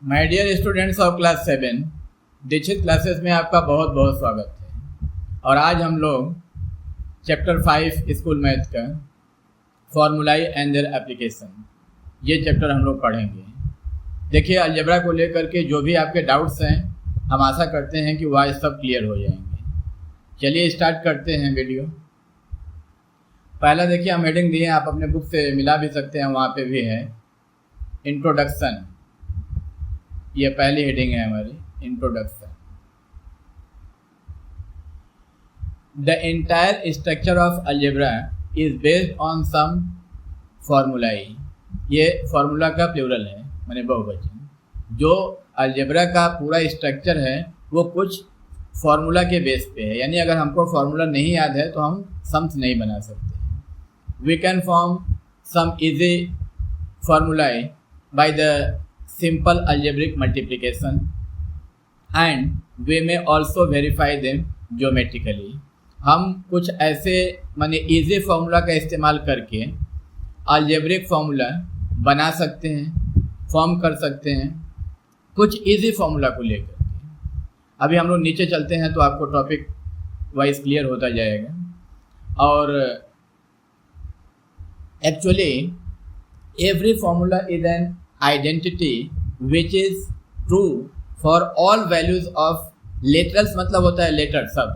My dear students of class 7, Dikshit classes में आपका बहुत बहुत स्वागत है। और आज हम लोग चैप्टर 5 स्कूल मैथ का फॉर्मूलाई एंड देयर एप्लीकेशन ये चैप्टर हम लोग पढ़ेंगे। देखिए, अलजेब्रा को लेकर के जो भी आपके डाउट्स हैं हम आशा करते हैं कि वह सब क्लियर हो जाएंगे। चलिए स्टार्ट करते हैं वीडियो। पहला देखिए, हम हेडिंग दिए हैं, आप अपने बुक से मिला भी सकते हैं, वहाँ पे भी है इंट्रोडक्शन। ये पहली हेडिंग है हमारी, introduction. The entire structure of algebra is based on some formulae. ये फॉर्मूला का प्लूरल है, माने बहुवचन। जो अलजेब्रा का पूरा स्ट्रक्चर है वो कुछ फॉर्मूला के बेस पे है, यानी अगर हमको फॉर्मूला नहीं याद है तो हम सम्स नहीं बना सकते। We can form some easy formulae by the simple algebraic multiplication and we may also verify them geometrically। हम कुछ ऐसे माने इजी फार्मूला का इस्तेमाल करके अलजेब्रिक फार्मूला बना सकते हैं, फॉर्म कर सकते हैं कुछ इजी फार्मूला को लेकर के। अभी हम लोग नीचे चलते हैं तो आपको टॉपिक वाइज क्लियर होता जाएगा। और actually every formula is an identity which is true for all values of literals, मतलब होता है लेटर सब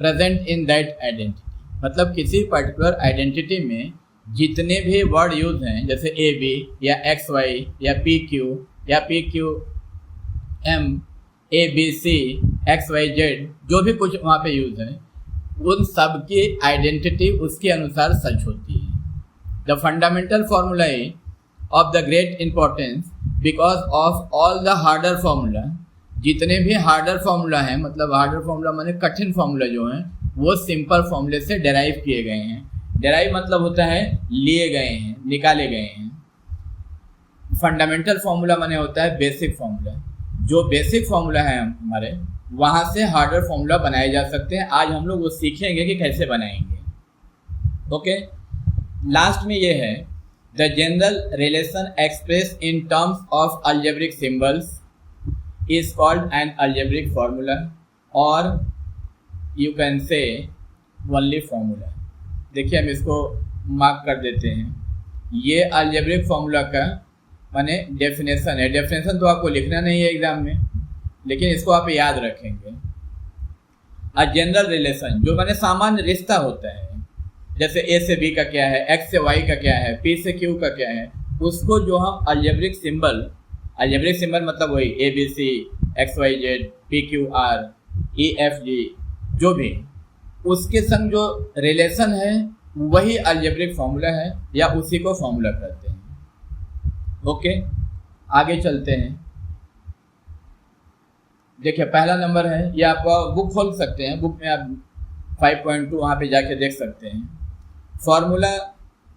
present in that identity। मतलब किसी पर्टिकुलर आइडेंटिटी में जितने भी वर्ड यूज हैं, जैसे ए बी या एक्स वाई या पी क्यू या P Q M, A B C, X Y Z, जो भी कुछ वहाँ पे यूज है, उन सब की आइडेंटिटी उसके अनुसार सच होती है। The fundamental formula of the great importance because of all the harder formula। जितने भी हार्डर फार्मूला हैं, मतलब हार्डर फार्मूला माने कठिन फार्मूला जो हैं, वो सिंपल फार्मूले से डेराइव किए गए हैं। डेराइव मतलब होता है लिए गए हैं, निकाले गए हैं। फंडामेंटल फार्मूला माने होता है बेसिक फार्मूला। जो बेसिक फार्मूला है हमारे, वहाँ से हार्डर फार्मूला बनाए जा सकते हैं। आज हम लोग वो सीखेंगे कि कैसे बनाएंगे। ओके, लास्ट में ये है The general relation expressed in terms of algebraic symbols is called an algebraic formula, or you can say only formula। देखिए, हम इसको मार्क कर देते हैं। ये algebraic formula का माने डेफिनेशन है। डेफिनेशन तो आपको लिखना नहीं है एग्जाम में, लेकिन इसको आप याद रखेंगे। A general relation जो माने सामान्य रिश्ता होता है, जैसे ए से बी का क्या है, एक्स से वाई का क्या है, पी से क्यू का क्या है, उसको जो हम अलजेब्रिक सिंबल मतलब वही A B C, X Y Z, P Q R, E F G, जो भी उसके संग जो रिलेशन है वही अलजेब्रिक फार्मूला है, या उसी को फार्मूला कहते हैं। ओके, आगे चलते हैं। देखिए, पहला नंबर है, ये आप बुक खोल सकते हैं, बुक में आप 5.2 वहाँ पे जाके देख सकते हैं। Formula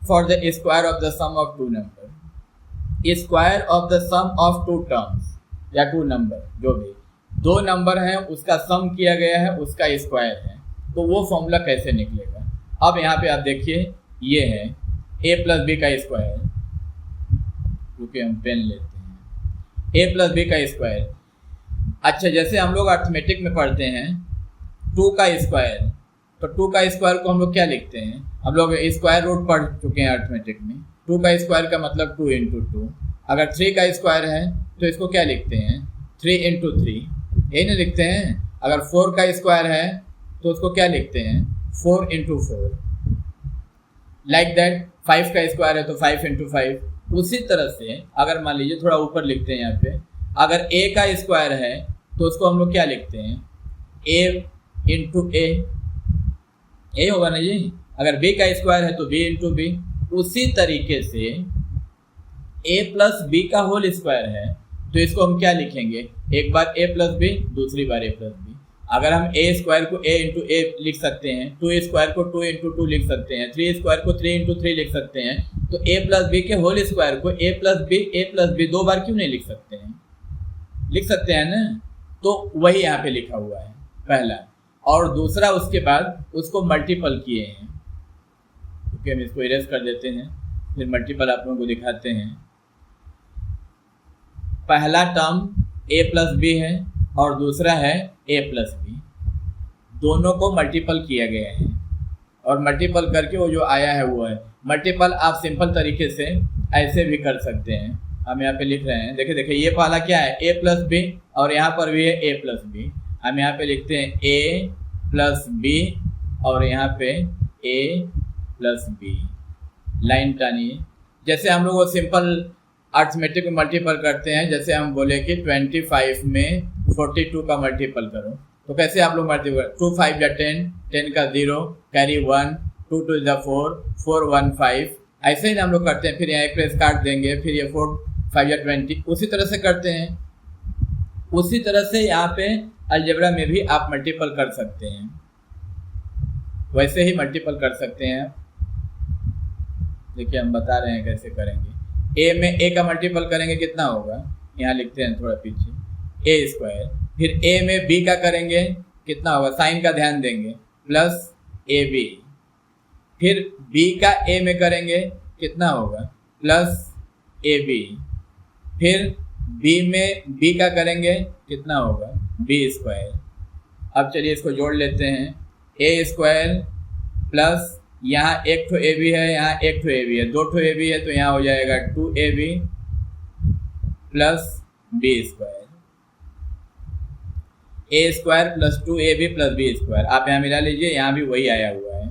for the square of the sum of two number. Square of the sum of two terms या टू नंबर, जो भी दो नंबर हैं उसका सम किया गया है, उसका स्क्वायर है, तो वो फॉर्मूला कैसे निकलेगा। अब यहाँ पे आप देखिए, ये है a प्लस बी का स्क्वायर, क्योंकि हम पेन लेते हैं, a प्लस बी का स्क्वायर। अच्छा, जैसे हम लोग अर्थमेटिक में पढ़ते हैं 2 का स्क्वायर, तो 2 का स्क्वायर को हम लोग क्या लिखते हैं, हम लोग स्क्वायर रूट पढ़ चुके हैं अर्थमेटिक में। 2 का स्क्वायर का मतलब 2 इंटू 2। अगर 3 का स्क्वायर है तो इसको क्या लिखते हैं, 3 इंटू 3, यही ना लिखते हैं। अगर 4 का स्क्वायर है तो उसको क्या लिखते हैं, 4 इंटू 4। लाइक दैट 5 का स्क्वायर है तो 5 इंटू 5। उसी तरह से अगर मान लीजिए थोड़ा ऊपर लिखते हैं यहाँ पे, अगर a का स्क्वायर है तो उसको हम लोग क्या लिखते हैं, a इंटू ए होगा ना जी। अगर b का स्क्वायर है तो b इंटू बी। उसी तरीके से a प्लस बी का होल स्क्वायर है तो इसको हम क्या लिखेंगे, एक बार a प्लस बी, दूसरी बार a प्लस बी। अगर हम a स्क्वायर को a इंटू ए लिख सकते हैं, 2 स्क्वायर को 2 इंटू 2 लिख सकते हैं, 3 स्क्वायर को 3 इंटू 3 लिख सकते हैं, तो a प्लस बी के होल स्क्वायर को a प्लस बी 2 बार क्यों नहीं लिख सकते हैं, लिख सकते हैं ना। तो वही यहाँ पे लिखा हुआ है पहला, और दूसरा उसके बाद उसको मल्टीपल किए हैं। क्योंकि हम इसको इरेज कर देते हैं, फिर मल्टीपल आप लोगों को दिखाते हैं। पहला टर्म a प्लस बी है और दूसरा है a प्लस बी, दोनों को मल्टीपल किया गया है और मल्टीपल करके वो जो आया है वो है। मल्टीपल आप सिंपल तरीके से ऐसे भी कर सकते हैं। हम यहाँ पे लिख रहे हैं, देखिए देखिए ये पहला क्या है a प्लस बी और यहाँ पर भी है a प्लस बी। हम यहाँ पे लिखते हैं a प्लस बी और यहाँ पे a प्लस बी, लाइन टानिए। जैसे हम लोग वो सिंपल अर्थमेटिक में मल्टीपल करते हैं, जैसे हम बोले कि 25 में 42 का मल्टीपल करो, तो कैसे आप लोग मल्टीपल, 2 5 या 10, 10 का 0 कैरी 1, 2 2 is 4, 4 1 5, ऐसे ही हम लोग करते हैं। फिर यहाँ एक प्रेस काट देंगे, फिर ये 4 5 या 20, उसी तरह से करते हैं। उसी तरह से यहाँ पे अलजेब्रा में भी आप मल्टीपल कर सकते हैं, वैसे ही मल्टीपल कर सकते हैं। देखिए हम बता रहे हैं कैसे करेंगे। a में a का मल्टीपल करेंगे कितना होगा, यहाँ लिखते हैं थोड़ा पीछे, a स्क्वायर। फिर a में b का करेंगे कितना होगा, साइन का ध्यान देंगे, प्लस ab। फिर b का a में करेंगे कितना होगा, प्लस ab। फिर b में b का करेंगे कितना होगा, b स्क्वायर। अब चलिए इसको जोड़ लेते हैं, a स्क्वायर प्लस यहाँ एक ठो ए बी है, यहाँ एक ठो ए बी है, दो ठो ए बी है, तो यहाँ हो जाएगा 2ab plus B square, A square plus 2ab plus B square. आप यहाँ मिला लीजिए, यहाँ भी वही आया हुआ है,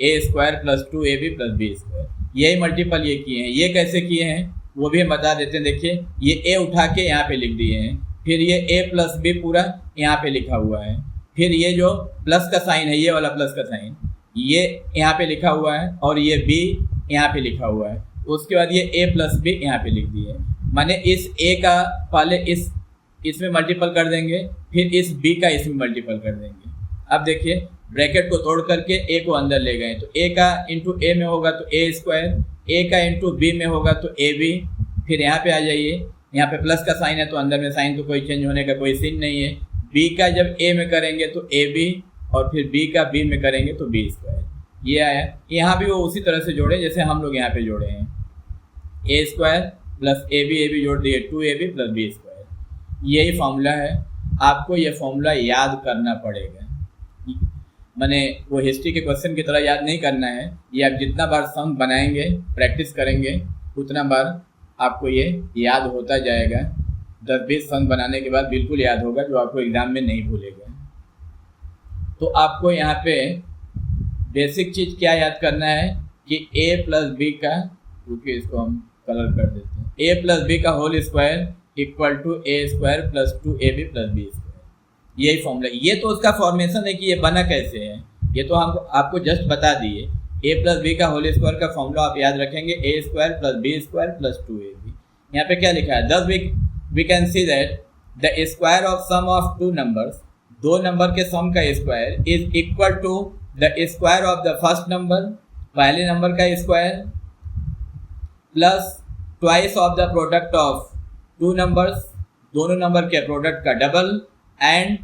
A square plus 2ab plus B square. यही मल्टीपल ये किए हैं। ये कैसे किए हैं वो भी हम बता देते हैं। देखिए ये ए उठा के यहाँ पे लिख दिए हैं, फिर ये ए प्लस बी पूरा यहाँ पे लिखा हुआ है, फिर ये जो प्लस का साइन है, ये वाला प्लस का साइन ये यहाँ पे लिखा हुआ है, और ये b यहाँ पे लिखा हुआ है। उसके बाद ये a प्लस बी यहाँ पे लिख दिए, माने इस a का पहले इसमें मल्टीपल कर देंगे, फिर इस b का इसमें मल्टीपल कर देंगे। अब देखिए ब्रैकेट को तोड़ करके a को अंदर ले गए, तो a का इंटू a में होगा तो a स्क्वायर, a का इंटू b में होगा तो ab। फिर यहाँ पे आ जाइए, यहाँ पे प्लस का साइन है तो अंदर में साइन तो कोई चेंज होने का कोई सीन नहीं है। b का जब a में करेंगे तो ab, और फिर b का b में करेंगे तो b स्क्वायर। ये आया। यहाँ भी वो उसी तरह से जोड़े जैसे हम लोग यहाँ पे जोड़े हैं, a स्क्वायर प्लस ab जोड़ दिए 2ab प्लस b स्क्वायर। यही फॉर्मूला है। आपको ये फॉर्मूला याद करना पड़ेगा, माने वो हिस्ट्री के क्वेश्चन की तरह याद नहीं करना है। ये आप जितना बार सम बनाएंगे, प्रैक्टिस करेंगे, उतना बार आपको ये याद होता जाएगा। 10-20 सम बनाने के बाद बिल्कुल याद होगा, जो आपको एग्जाम में नहीं भूलेगा। तो आपको यहाँ पे बेसिक चीज़ क्या याद करना है कि a प्लस बी का, क्योंकि इसको हम कलर कर देते हैं, a प्लस बी का whole square equal to a square plus 2ab plus B square. यही फॉर्मूला। ये तो उसका फॉर्मेशन है कि ये बना कैसे है, ये तो हम आपको जस्ट बता दिए। a प्लस बी का होल स्क्वायर का फॉर्मूला आप याद रखेंगे, a square plus B square plus 2ab। यहाँ पे क्या लिखा है, 10 we can see that the square of sum of two numbers, दो नंबर के सम का square is equal to the square of the first number, पहले नंबर का square, plus twice of the product of two numbers, दोनों number के product का double, and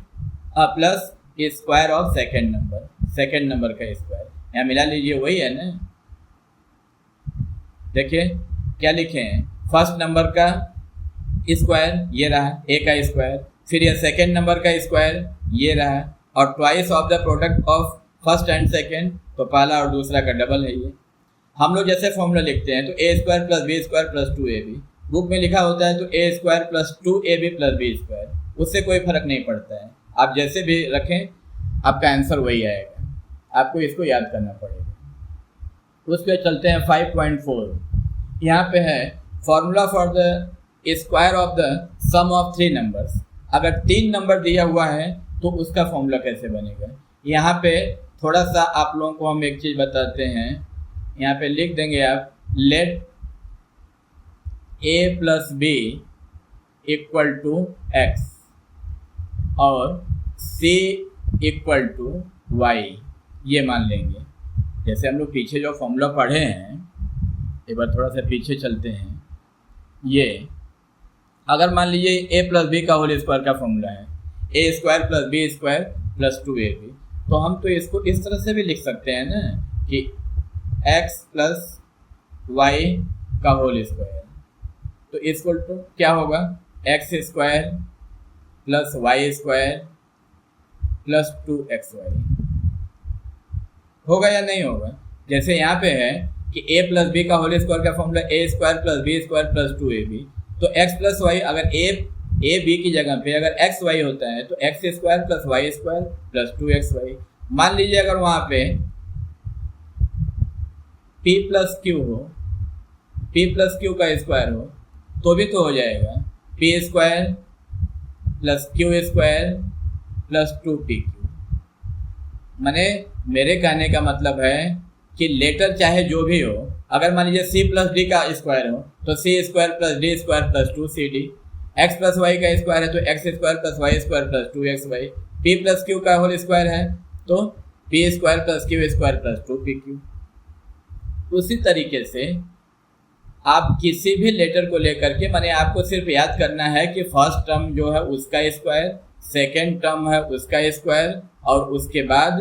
plus square of second number, second number का square. यहाँ मिला लीजिए, वही है ना। देखिए क्या लिखे हैं, फर्स्ट नंबर का स्क्वायर ये रहा a का स्क्वायर, फिर ये सेकेंड नंबर का स्क्वायर ये रहा, और twice of the product of first and second, तो पहला और दूसरा का डबल है ये। हम लोग जैसे फॉर्मूला लिखते हैं तो a square plus B square plus 2ab, book में लिखा होता है तो a square plus 2ab plus B square, उससे कोई फर्क नहीं पड़ता है। आप जैसे भी रखें आपका आंसर वही आएगा, आपको इसको याद करना पड़ेगा। उस पर चलते हैं 5.4। यहाँ पे है formula for the square of the sum of 3 numbers. अगर 3 नंबर दिया हुआ है तो उसका फॉर्मूला कैसे बनेगा। यहाँ पे थोड़ा सा आप लोगों को हम एक चीज़ बताते हैं, यहाँ पे लिख देंगे आप, let a plus B equal to X और c इक्वल टू वाई, ये मान लेंगे। जैसे हम लोग पीछे जो फॉर्मूला पढ़े हैं, एक बार थोड़ा सा पीछे चलते हैं। ये अगर मान लीजिए a प्लस बी का होल स्क्वायर का फॉर्मूला है, a square plus B square plus 2ab, तो हम तो इसको इस तरह से भी लिख सकते हैं ना कि x प्लस वाई का होल स्क्वायर, तो इक्वल टू क्या होगा, x square plus Y square plus 2xy होगा या नहीं होगा। जैसे यहाँ पे है कि a प्लस बी का होल स्क्वायर का formula A square plus B square plus 2ab, तो x प्लस वाई अगर ए बी की जगह पे अगर एक्स वाई होता है तो x square plus Y square plus 2xy। मान लीजिए अगर वहाँ पे p प्लस क्यू हो, p प्लस क्यू का स्क्वायर हो तो भी तो हो जाएगा p square plus Q square plus 2pq। माने मेरे कहने का मतलब है कि लेटर चाहे जो भी हो, अगर मान लीजिए c प्लस डी का स्क्वायर हो तो c square plus D square plus 2cd, x plus Y का स्क्वायर है तो x square plus Y square plus 2xy, p plus Q का होल स्क्वायर है तो p square plus Q square plus 2pq। उसी तरीके से आप किसी भी लेटर को लेकर के माने आपको सिर्फ याद करना है कि फर्स्ट टर्म जो है उसका स्क्वायर, सेकेंड टर्म है उसका स्क्वायर और उसके बाद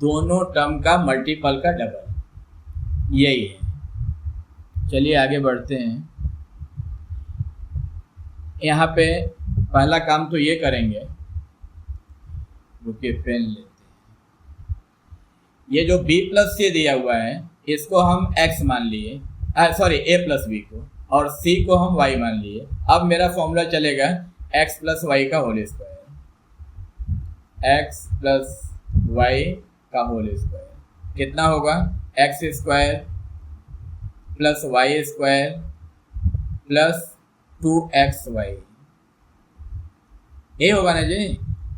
दोनों टर्म का मल्टीपल का डबल, यही है। चलिए आगे बढ़ते हैं। यहाँ पे पहला काम तो ये करेंगे, रुकिए पेन लेते हैं। ये जो b प्लस c दिया हुआ है इसको हम x मान लिए, सॉरी a प्लस बी को, और c को हम y मान लिए। अब मेरा फॉर्मूला चलेगा x प्लस वाई का whole square, x plus Y का होल स्क्वायर कितना होगा, x square plus Y square plus 2xy, ये होगा ना जी।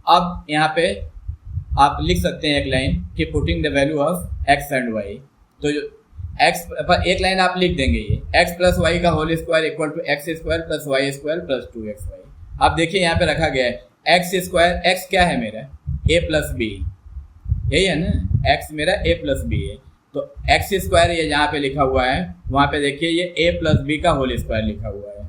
अब यहाँ पे आप लिख सकते हैं एक लाइन कि putting the value of x and y, तो जो x पर एक लाइन आप लिख देंगे ये x प्लस वाई का whole square equal to X square plus Y square plus 2xy। अब देखिए यहाँ पे रखा गया है एक्स स्क्वायर, x क्या है मेरा a प्लस बी, यही है ना, x मेरा a प्लस बी है, तो एक्स स्क्वायर ये जहाँ पे लिखा हुआ है वहाँ पे देखिए ये a प्लस बी का होल स्क्वायर लिखा हुआ है,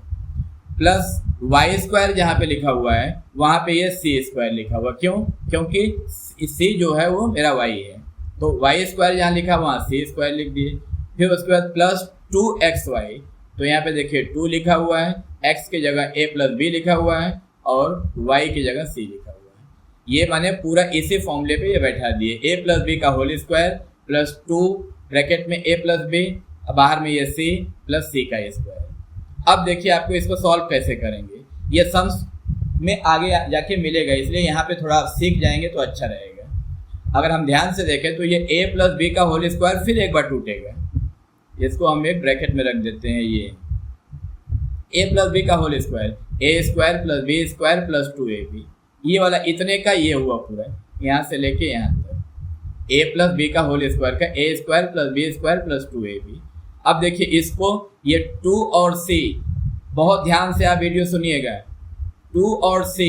प्लस वाई स्क्वायर जहाँ पे लिखा हुआ है वहाँ पे ये सी स्क्वायर लिखा हुआ, क्यों, क्योंकि सी जो है वो मेरा y है, तो वाई स्क्वायर जहाँ लिखा वहाँ सी स्क्वायर लिख दिए। फिर उसके बाद प्लस 2xy, तो यहाँ पे देखिए 2 लिखा हुआ है, x की जगह a प्लस बी लिखा हुआ है और y की जगह c लिखा हुआ है। ये माने पूरा इसी फॉर्मूले पे ये बैठा दिए, a प्लस बी का होल स्क्वायर प्लस 2 ब्रैकेट में a प्लस बी, बाहर में ये c प्लस c का स्क्वायर। अब देखिए आपको इसको सॉल्व कैसे करेंगे, ये सम्स में आगे जाके मिलेगा, इसलिए यहाँ पे थोड़ा आप सीख जाएंगे तो अच्छा रहेगा। अगर हम ध्यान से देखें तो ये a प्लस बी का होल स्क्वायर फिर एक बार टूटेगा, इसको हम एक ब्रैकेट में रख देते हैं, ये a प्लस बी का whole square a square plus B square plus 2ab, ये वाला इतने का ये हुआ पूरा यहाँ से लेके यहाँ तक, a प्लस बी का होल स्क्वायर का a square plus B square plus 2ab। अब देखिए इसको ये 2 और c, बहुत ध्यान से आप वीडियो सुनिएगा, 2 और c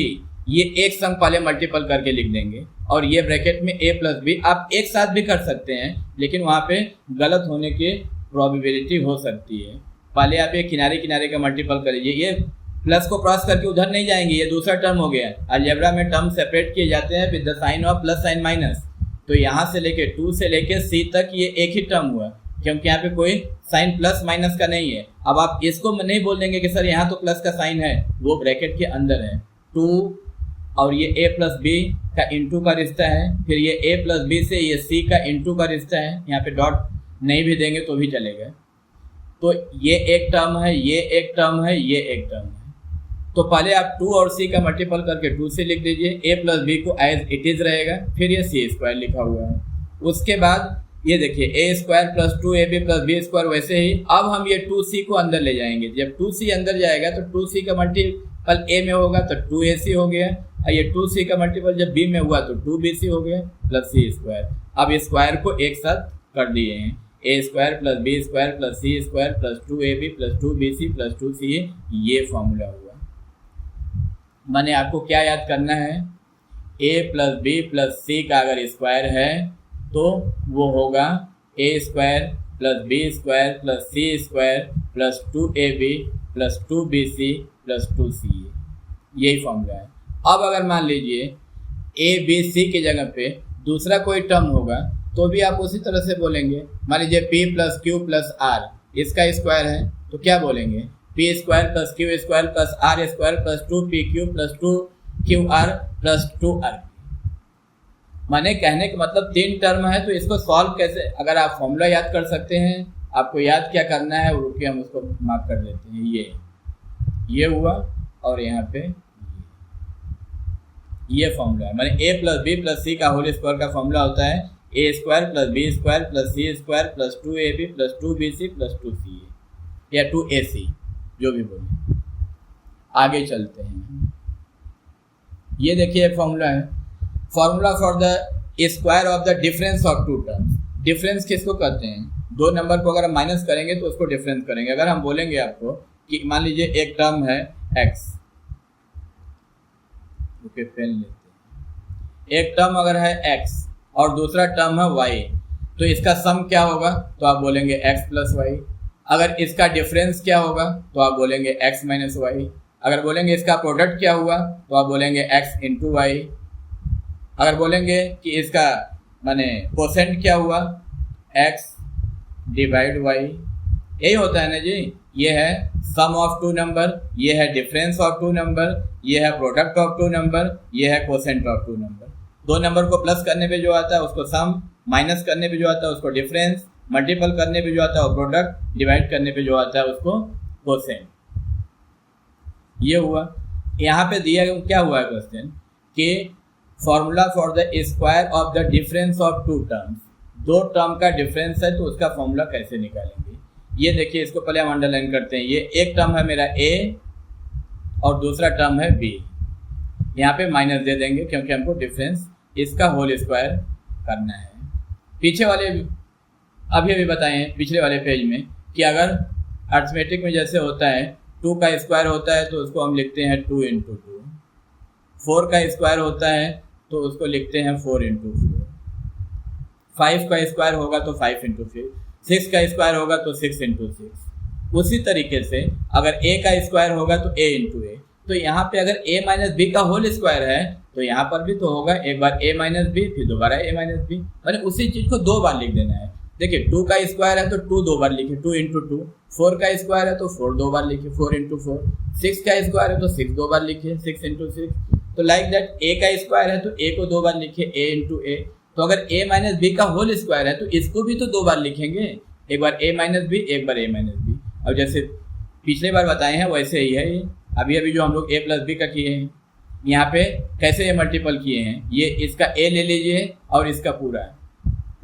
ये एक संग पहले मल्टीपल करके लिख देंगे और ये ब्रैकेट में a प्लस बी आप एक साथ भी कर सकते हैं, लेकिन वहाँ पे गलत होने की प्रोबेबिलिटी हो सकती है। पहले आप ये किनारे किनारे का मल्टीपल कर लीजिए, ये प्लस को क्रॉस करके उधर नहीं जाएंगे, ये दूसरा टर्म हो गया। अलजेब्रा में टर्म सेपरेट किए जाते हैं with the sign of plus sign minus, तो यहाँ से लेके 2 से लेके c तक ये एक ही टर्म हुआ, क्योंकि यहाँ पे कोई साइन प्लस माइनस का नहीं है। अब आप इसको नहीं बोल देंगे कि सर यहाँ तो प्लस का साइन है, वो ब्रैकेट के अंदर है, 2 और ये a प्लस बी का इंटू का रिश्ता है, फिर ये a प्लस बी से ये c का इंटू का रिश्ता है, यहाँ पे डॉट नहीं भी देंगे तो भी चलेगा। तो ये एक टर्म है, ये एक टर्म है, ये एक टर्म है, तो पहले आप 2 और c का मल्टीपल करके 2 से लिख दीजिए, a प्लस बी को एज इट इज रहेगा, फिर ये c स्क्वायर लिखा हुआ है। उसके बाद ये देखिए a square plus 2ab plus B square, वैसे ही अब हम ये 2c को अंदर ले जाएंगे, जब 2c अंदर जाएगा तो 2c का मल्टीपल a में होगा तो 2ac हो गया, और ये 2c का मल्टीपल जब b में हुआ तो 2bc हो गया प्लस c स्क्वायर। अब स्क्वायर को एक साथ कर दिए हैं, a square plus B square plus c square plus 2ab plus 2bc plus 2c, ये फॉर्मूला हुआ। माने आपको क्या याद करना है, a plus B plus c का अगर स्क्वायर है तो वो होगा a square plus B square plus c square plus 2ab plus 2bc plus 2ca, यही फॉर्मूला है। अब अगर मान लीजिए a b c की जगह पे दूसरा कोई टर्म होगा तो भी आप उसी तरह से बोलेंगे। मान लीजिए p plus q plus r, इसका स्क्वायर है तो क्या बोलेंगे, p square plus Q square plus r square plus 2pq plus 2qr plus 2r। माने कहने का मतलब 3 टर्म है, तो इसको सॉल्व कैसे, अगर आप फॉर्मूला याद कर सकते हैं, आपको याद क्या करना है, रुकिए हम उसको मार्क कर देते हैं। ये हुआ और यहाँ पे ये फॉर्मूला है, माने a plus B plus C का होल स्क्वायर का फॉर्मूला होता है A square plus B square plus C square plus 2ab plus 2bc plus 2ca या 2ac, जो भी बोले। आगे चलते हैं, ये देखिए एक फॉर्मूला है, formula for the square of the difference of two terms. Difference किसको कहते हैं, दो नंबर को अगर हम माइनस करेंगे तो उसको डिफरेंस करेंगे। अगर हम बोलेंगे आपको कि मान लीजिए एक टर्म है x, ओके पेन लेते हैं, एक टर्म अगर है x और दूसरा टर्म है y, तो इसका सम क्या होगा, तो आप बोलेंगे x प्लस वाई। अगर इसका डिफरेंस क्या होगा तो आप बोलेंगे x माइनस वाई। अगर बोलेंगे इसका प्रोडक्ट क्या हुआ तो आप बोलेंगे x इंटू वाई। अगर बोलेंगे कि इसका माने कोसेंट क्या हुआ, x डिवाइड y। यही होता है ना जी, ये है सम ऑफ टू नंबर, ये है डिफरेंस ऑफ टू नंबर, ये है प्रोडक्ट ऑफ टू नंबर, ये है कोसेंट ऑफ टू नंबर। दो नंबर को प्लस करने पे जो आता है उसको सम, माइनस करने पे जो आता है उसको डिफरेंस, मल्टीपल करने पे जो आता है वो प्रोडक्ट, डिवाइड करने पे जो आता है उसको कोसेंट। ये हुआ। यहाँ पे दिया क्या हुआ है क्वेश्चन कि formula for the square of the difference of two terms, दो टर्म का डिफरेंस है तो उसका फॉर्मूला कैसे निकालेंगे। ये देखिए, इसको पहले हम अंडरलाइन करते हैं। ये एक टर्म है मेरा a और दूसरा टर्म है b, यहाँ पे माइनस दे देंगे क्योंकि हमको डिफरेंस इसका होल स्क्वायर करना है। पीछे वाले अभी बताए हैं पिछले वाले पेज में कि अगर अर्थमेटिक में जैसे होता है 2 का स्क्वायर होता है तो उसको हम लिखते हैं 2 इंटू 2, 4 का स्क्वायर होता है तो उसको लिखते हैं 4 इंटू 4, 5 का स्क्वायर होगा तो 5 इंटू 5, 6 का स्क्वायर होगा तो 6 इंटू 6। उसी तरीके से अगर a का स्क्वायर होगा तो a इंटू ए। तो यहाँ पे अगर a माइनस बी का होल स्क्वायर है तो यहाँ पर भी तो होगा एक बार a माइनस बी फिर दोबारा a माइनस बी, मैंने उसी चीज को 2 बार लिख देना है। देखिए 2 का स्क्वायर है तो 2 2 बार लिखे, 2 इंटू 2, 4 का स्क्वायर है तो 4 2 बार लिखे, 4 इंटू 4, 6 का स्क्वायर है तो 6 2 बार लिखे, 6 इंटू 6। तो लाइक दैट a का स्क्वायर है तो a को 2 बार लिखे, a इंटू ए। तो अगर a माइनस बी का होल स्क्वायर है तो इसको भी तो 2 बार लिखेंगे, एक बार a माइनस बी एक बार a माइनस बी। और जैसे पिछले बार बताए हैं वैसे ही है ये, अभी जो हम लोग a प्लस बी का किए हैं, यहाँ पे कैसे ये मल्टीपल किए हैं, ये इसका a ले लीजिए और इसका पूरा,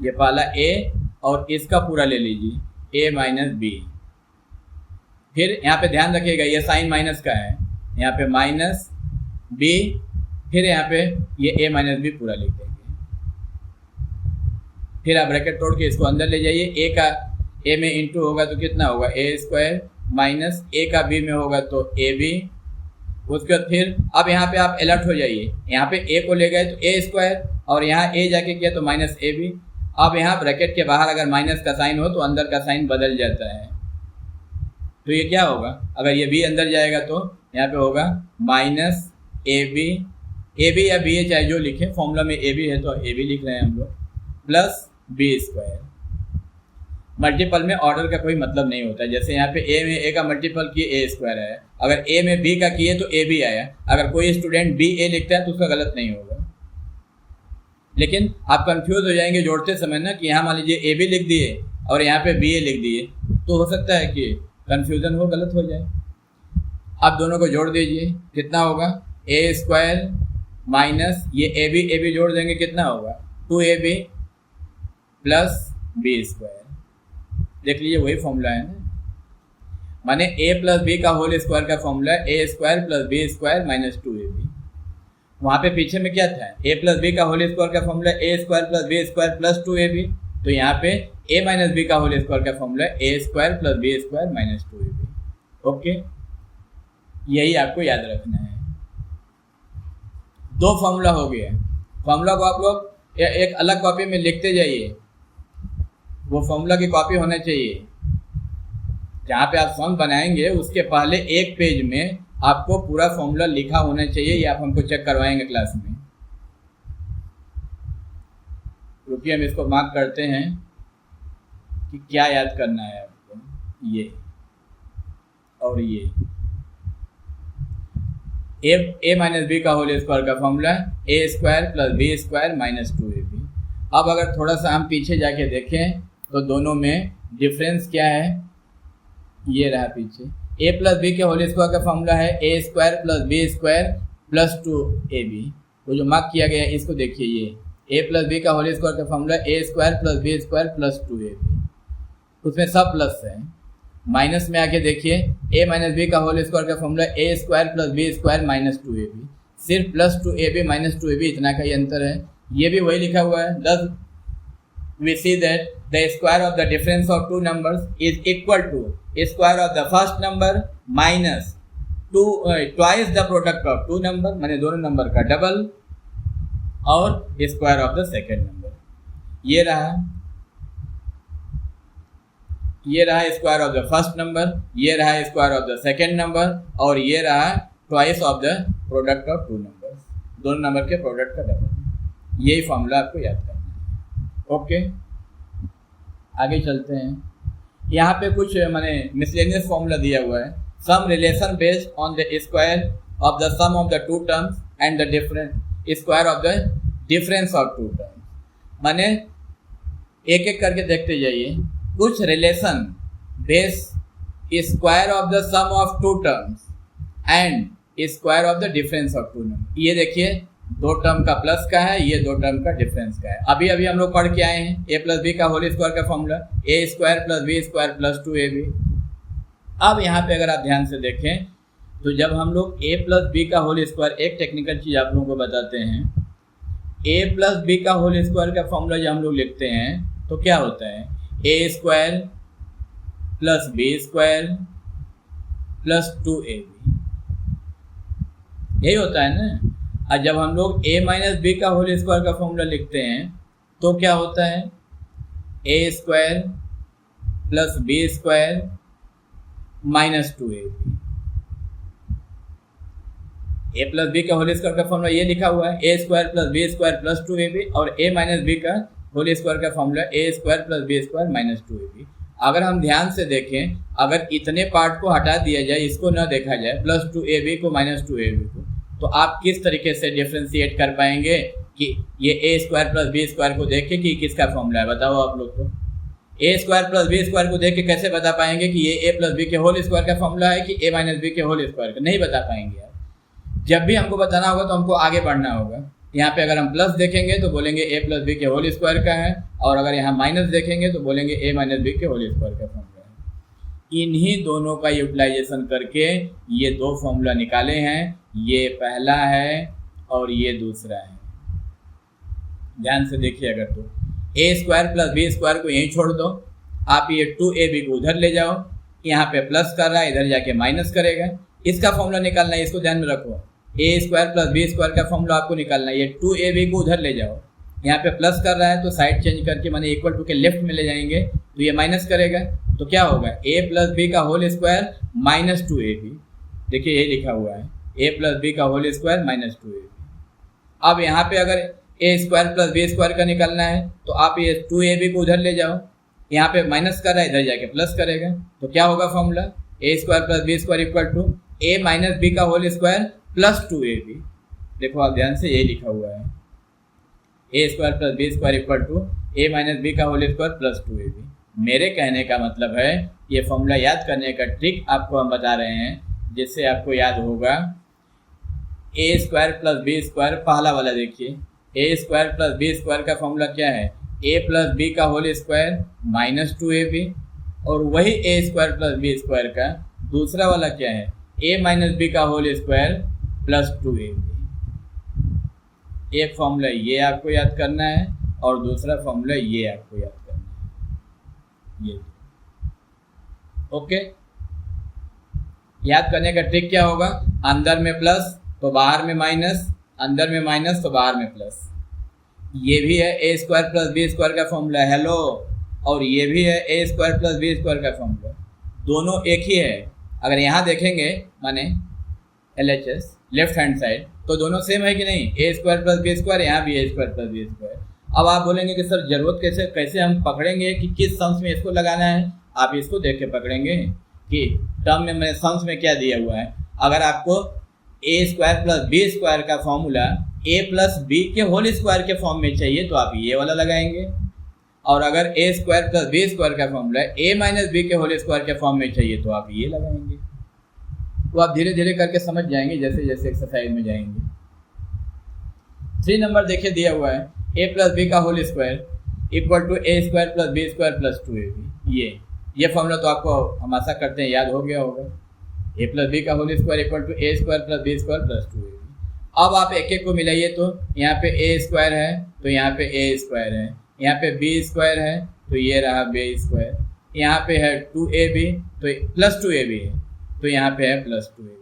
ये पहला a और इसका पूरा ले लीजिए a माइनस बी। फिर यहाँ पे ध्यान रखिएगा ये साइन माइनस का है, यहाँ पे माइनस b, फिर यहाँ पे ये a माइनस बी पूरा लिख देंगे। फिर आप ब्रैकेट तोड़ के इसको अंदर ले जाइए, a का a में इंटू होगा तो कितना होगा a स्क्वायर माइनस a का b में होगा तो ए बी। उसके बाद फिर अब यहाँ पे आप अलर्ट हो जाइए, यहाँ पे a को ले गए तो a स्क्वायर और यहाँ a जाके किया तो माइनस ए बी। अब यहाँ ब्रैकेट के बाहर अगर माइनस का साइन हो तो अंदर का साइन बदल जाता है, तो ये क्या होगा, अगर ये b अंदर जाएगा तो यहाँ पे होगा माइनस ए बी या बी चाहे जो लिखे, फॉर्मूला में ए बी है तो ए बी लिख रहे हैं हम लोग, प्लस बी स्क्वायर। मल्टीपल में ऑर्डर का कोई मतलब नहीं होता है, जैसे यहाँ पे a में a का मल्टीपल किए a स्क्वायर आया, अगर a में b का किए तो a b आया। अगर कोई स्टूडेंट b a लिखता है तो उसका गलत नहीं होगा, लेकिन आप कंफ्यूज हो जाएंगे जोड़ते समय ना कि यहाँ मान लीजिए a b लिख दिए और यहाँ पे b a लिख दिए, तो हो सकता है कि कंफ्यूजन हो, गलत हो जाए। आप दोनों को जोड़ दीजिए, कितना होगा a स्क्वायर माइनस ये a b जोड़ देंगे कितना होगा 2ab प्लस बी स्क्वायर। देख लीजिए वही फॉर्मूला है ना, माने a प्लस बी का होल स्क्वायर का फॉर्मूला है a square plus B square minus 2ab। वहाँ पे पीछे में क्या था, a प्लस बी का होल स्क्वायर का formula a square plus B square plus 2ab, तो यहाँ पे a माइनस बी का होल स्क्वायर का फॉर्मूला है a square plus B square minus 2ab। Okay, यही आपको याद रखना है। 2 फॉर्मूला हो गया, फॉर्मूला को आप लोग एक अलग कॉपी में लिखते जाइए, वो फॉर्मूला की कॉपी होना चाहिए। जहाँ पे आप सम बनाएंगे उसके पहले एक पेज में आपको पूरा फॉर्मूला लिखा होना चाहिए, ये आप हमको चेक करवाएंगे क्लास में। रुकिए हम इसको मार्क करते हैं कि क्या याद करना है आपको। ये और ये ए माइनस बी का होल स्क्वायर का formula A square plus B square minus 2ab। अब अगर थोड़ा सा हम पीछे जाके देखें तो दोनों में डिफरेंस क्या है, ये रहा पीछे। ए प्लस बी के होल स्क्वायर का फॉर्मूला है A square plus B square plus 2ab। तो जो मार्क किया गया है इसको देखिए, ये ए प्लस बी का होल स्क्वायर का formula A square plus B square plus 2ab, उसमें सब प्लस है। माइनस में आके देखिए ए माइनस बी का होल स्क्वायर का formula A square plus B square minus 2ab, सिर्फ प्लस 2ab माइनस 2ab इतना का ही अंतर है। ये भी वही लिखा हुआ है। Thus we see that the square of the difference of two numbers is equal to square of the first number minus twice the product of two number, माने दोनों नंबर का डबल, और square of the second number. ये रहा square of the first number, ये रहा square of the second number, और ये रहा twice of the product of two numbers, दोनों नंबर के प्रोडक्ट का डबल। यही फॉर्मूला आपको याद करना है। ओके, आगे चलते हैं। यहाँ पे कुछ माने मिसलेनियस फॉर्मूला दिया हुआ है। Sum relation based on the square of the sum of the two terms and the different square of the difference of two terms, माने एक एक करके देखते जाइए। कुछ relation base square of the sum of two terms and square of the difference of two terms. ये देखिए, दो टर्म का प्लस का है, ये दो टर्म का डिफरेंस का है। अभी अभी हम लोग पढ़ के आए हैं ए प्लस बी का होल स्क्वायर का formula A square plus B square plus 2ab। अब यहाँ पे अगर आप ध्यान से देखें तो जब हम लोग ए प्लस बी का होल स्क्वायर, एक टेक्निकल चीज़ आप लोगों को बताते हैं, ए प्लस बी का होल स्क्वायर का फॉर्मूला जब हम लोग लिखते हैं तो क्या होता है, A square plus B square plus 2ab, यही होता है ना। और जब हम लोग a माइनस बी का होल स्क्वायर का फॉर्मूला लिखते हैं तो क्या होता है, A square plus B square minus 2ab। A plus B का होल स्क्वायर का फॉर्मूला ये लिखा हुआ है A square plus B square plus 2ab, और ए माइनस बी का होल स्क्वायर का formula A square plus B square minus 2ab। अगर हम ध्यान से देखें, अगर इतने पार्ट को हटा दिया जाए, इसको न देखा जाए, प्लस 2ab को माइनस 2ab को, तो आप किस तरीके से डिफ्रेंशिएट कर पाएंगे कि ये A square plus B square को देख के कि किसका फॉर्मूला है, बताओ आप लोग। तो A square plus B square को देख के कैसे बता पाएंगे कि ये ए प्लस बी के होल स्क्वायर का फॉर्मूला है कि ए माइनस बी के होल स्क्वायर का? नहीं बता पाएंगे यार। जब भी हमको बताना होगा तो हमको आगे बढ़ना होगा। यहाँ पे अगर हम प्लस देखेंगे तो बोलेंगे ए प्लस बी के होल स्क्वायर का है, और अगर यहाँ माइनस देखेंगे तो बोलेंगे ए माइनस बी के होल स्क्वायर का फॉर्मूला है। इन्हीं दोनों का यूटिलाइजेशन करके ये दो फॉर्मूला निकाले हैं, ये पहला है और ये दूसरा है। ध्यान से देखिए, अगर तो A square plus B square को यहीं छोड़ दो, आप ये 2ab को उधर ले जाओ, यहाँ पे प्लस कर रहा है, इधर जाके माइनस करेगा, इसका फॉर्मूला निकालना है, इसको ध्यान में रखो। ए स्क्वायर प्लस बी स्क्वायर का फॉर्मूला आपको निकालना है, ये 2ab को उधर ले जाओ, यहाँ पे प्लस कर रहा है तो साइड चेंज करके माने इक्वल टू के लेफ्ट में ले जाएंगे तो ये माइनस करेगा, तो क्या होगा, ए प्लस बी का होल स्क्वायर माइनस 2ab। देखिए ये लिखा हुआ है ए प्लस बी का होल स्क्वायर माइनस 2ab। अब यहाँ पे अगर a square plus B square का निकालना है तो आप ये 2ab को उधर ले जाओ, यहाँ पे माइनस कर रहा है, इधर जाके प्लस करेगा, तो क्या होगा formula, A square plus B square equal to A minus B का होल स्क्वायर प्लस 2ab। देखो आप ध्यान से, ये लिखा हुआ है A square plus B square equal to A minus B का होल स्क्वायर प्लस 2ab। मेरे कहने का मतलब है ये फॉर्मूला याद करने का ट्रिक आपको हम बता रहे हैं, जिससे आपको याद होगा। ए स्क्वायर प्लस बी स्क्वायर, पहला वाला देखिए, ए स्क्वायर प्लस बी स्क्वायर का फॉर्मूला क्या है, ए प्लस बी का होल स्क्वायर माइनस 2ab, और वही ए स्क्वायर प्लस बी स्क्वायर का दूसरा वाला क्या है, ए माइनस बी का होल स्क्वायर प्लस 2ab। एक फॉर्मूला ये आपको याद करना है और दूसरा फॉर्मूला ये आपको याद करना है, ये। ओके, याद करने का ट्रिक क्या होगा, अंदर में प्लस तो बाहर में माइनस, अंदर में माइनस तो बाहर में प्लस। ये भी है A square plus B square का फॉर्मूला, हेलो, और ये भी है A square plus B square का फॉर्मूला, दोनों एक ही है। अगर यहाँ देखेंगे माने LHS लेफ्ट हैंड साइड, तो दोनों सेम है कि नहीं, ए स्क्वायर प्लस बी स्क्वायर, यहाँ भी ए स्क्वायर प्लस बी स्क्वायर। अब आप बोलेंगे कि सर जरूरत कैसे हम पकड़ेंगे कि किस सम्स में इसको लगाना है, आप इसको देख के पकड़ेंगे कि टर्म में मैंने सम्स में क्या दिया हुआ है, अगर आपको ए स्क्वायर प्लस बी स्क्वायर का फॉर्मूला ए प्लस बी के होल स्क्वायर के फॉर्म में चाहिए तो आप ये वाला लगाएंगे, और अगर a square plus B square का फॉर्मूला ए माइनस बी के होल स्क्वायर के फॉर्म में चाहिए तो आप ये लगाएंगे। तो आप धीरे धीरे करके समझ जाएंगे जैसे जैसे एक्सरसाइज में जाएंगे। 3 नंबर देखिए दिया हुआ है ए प्लस बी का whole square equal to A square plus B square plus 2ab। ये फॉर्मूला तो आपको हम आशा करते हैं याद हो गया होगा। ए प्लस बी का whole square equal to A square plus B square plus 2ab। अब आप एक एक को मिलाइए तो यहाँ पे ए स्क्वायर है तो यहाँ पे ए स्क्वायर है, यहाँ पे बी स्क्वायर है तो ये रहा बी स्क्वायर, यहाँ पे है 2ab तो प्लस 2ab है तो यहाँ पे है प्लस 2ab।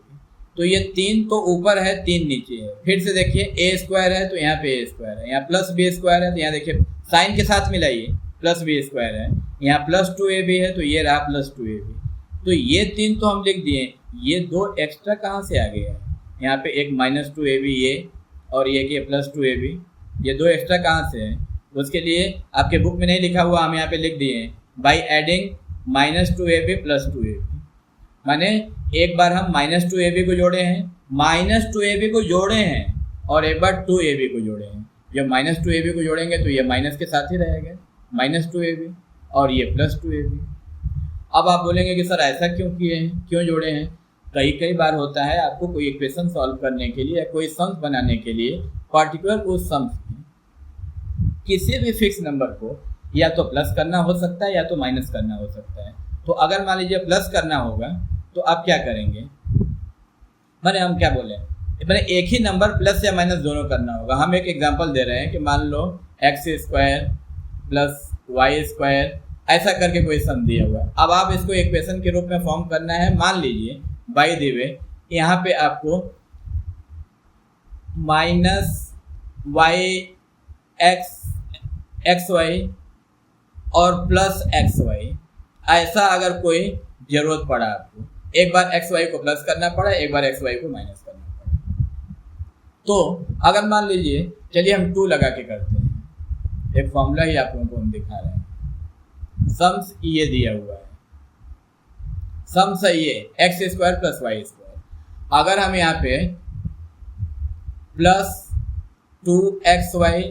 तो ये 3 तो ऊपर है 3 नीचे है। फिर से देखिए ए स्क्वायर है तो यहाँ पे ए स्क्वायर है, यहाँ प्लस बी स्क्वायर है तो यहाँ देखिए साइन के साथ मिलाइए प्लस बी स्क्वायर है, यहाँ प्लस 2ab है तो ये रहा प्लस 2ab। तो ये 3 तो हम लिख दिए, ये 2 एक्स्ट्रा कहाँ से आ गया है, यहाँ पे एक माइनस 2ab ये और ये कि प्लस 2ab, ये 2 एक्स्ट्रा कहाँ से है। उसके लिए आपके बुक में नहीं लिखा हुआ, हम यहाँ पे लिख दिए by adding minus 2ab plus 2ab। माने एक बार हम माइनस 2ab को जोड़े हैं, माइनस 2ab को जोड़े हैं और एक बार 2ab को जोड़े हैं। जब माइनस 2ab को जोड़ेंगे तो ये माइनस के साथ ही रहेगा माइनस 2ab और ये प्लस 2ab। अब आप बोलेंगे कि सर ऐसा क्यों किए हैं, क्यों जोड़े हैं। कई बार होता है आपको कोई इक्वेशन सॉल्व करने के लिए या कोई सम्स बनाने के लिए पर्टिकुलर उस सम्स में किसी भी फिक्स नंबर को या तो प्लस करना हो सकता है या तो माइनस करना हो सकता है। तो अगर मान लीजिए प्लस करना होगा तो आप क्या करेंगे, मैंने हम क्या बोले, मैंने एक ही नंबर प्लस या माइनस दोनों करना होगा। हम एक एग्जांपल दे रहे हैं कि मान लो X square plus Y square ऐसा करके कोई सम दिया हुआ। अब आप इसको इक्वेशन के रूप में फॉर्म करना है। मान लीजिए बाय द वे यहाँ पे आपको माइनस वाई एक्स वाई और प्लस एक्स वाई ऐसा अगर कोई जरूरत पड़ा आपको, एक बार एक्स वाई को प्लस करना पड़ा, एक बार एक्स वाई को माइनस करना पड़ा। तो अगर मान लीजिए, चलिए हम 2 लगा के करते हैं, एक फॉर्मूला ही आप लोगों को हम दिखा रहे हैं। सम्स ये दिया हुआ है, सम्स ये x square plus Y square. अगर हम यहाँ पे प्लस 2xy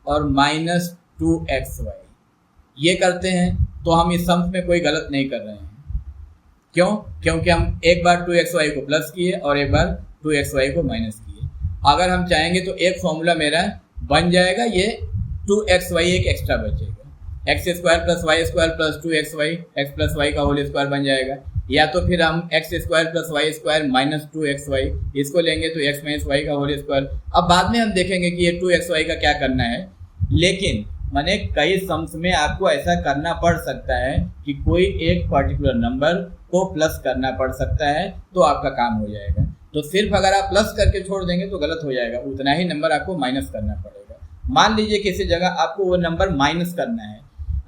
और माइनस 2xy ये करते हैं तो हम इस सम्स में कोई गलत नहीं कर रहे हैं। क्यों? क्योंकि हम एक बार 2xy को प्लस किए और एक बार 2xy को माइनस किए। अगर हम चाहेंगे तो एक फॉर्मूला मेरा बन जाएगा, ये 2xy एक एक्स्ट्रा बचेगा, x square plus Y square plus 2xy x plus Y का होल स्क्वायर बन जाएगा। या तो फिर हम x square plus Y square minus 2xy इसको लेंगे तो एक्स माइनस वाई का होल स्क्वायर। अब बाद में हम देखेंगे कि ये 2xy का क्या करना है, लेकिन माने कई सम्स में आपको ऐसा करना पड़ सकता है कि कोई एक पर्टिकुलर नंबर को प्लस करना पड़ सकता है तो आपका काम हो जाएगा। तो सिर्फ अगर आप प्लस करके छोड़ देंगे तो गलत हो जाएगा, उतना ही नंबर आपको माइनस करना पड़ेगा। मान लीजिए किसी जगह आपको वो नंबर माइनस करना है,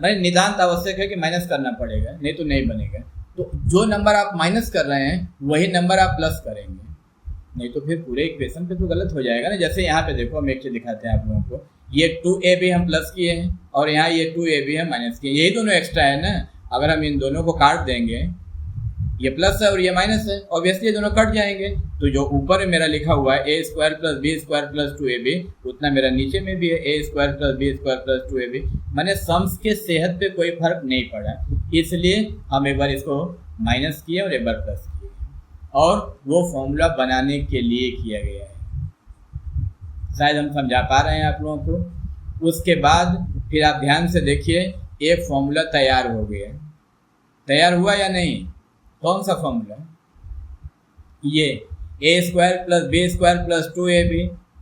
मैंने निदांत आवश्यक है कि माइनस करना पड़ेगा, नहीं तो नहीं बनेगा। तो जो नंबर आप माइनस कर रहे हैं वही नंबर आप प्लस करेंगे, नहीं तो फिर पूरे इक्वेशन पे तो गलत हो जाएगा ना। जैसे यहाँ पे देखो, हम एक चीज दिखाते हैं आप लोगों को, ये 2ab हम प्लस किए हैं और यहाँ ये 2ab हम माइनस किए, यही दोनों एक्स्ट्रा है ना। अगर हम इन दोनों को काट देंगे, ये प्लस है और ये माइनस है, ऑब्वियसली ये दोनों कट जाएंगे। तो जो ऊपर मेरा लिखा हुआ है A square plus B square plus 2ab उतना मेरा नीचे में भी है A square plus B square plus 2ab। मैंने सम्स के सेहत पे कोई फर्क नहीं पड़ा, इसलिए हम एक बार इसको माइनस किए और एक बार प्लस किए, और वो फॉर्मूला बनाने के लिए किया गया है। शायद हम समझा पा रहे हैं आप लोगों को। उसके बाद फिर आप ध्यान से देखिए, एक फॉर्मूला तैयार हो गया, तैयार हुआ या नहीं? कौन सा फॉर्मूला? ये A square plus B square plus 2ab,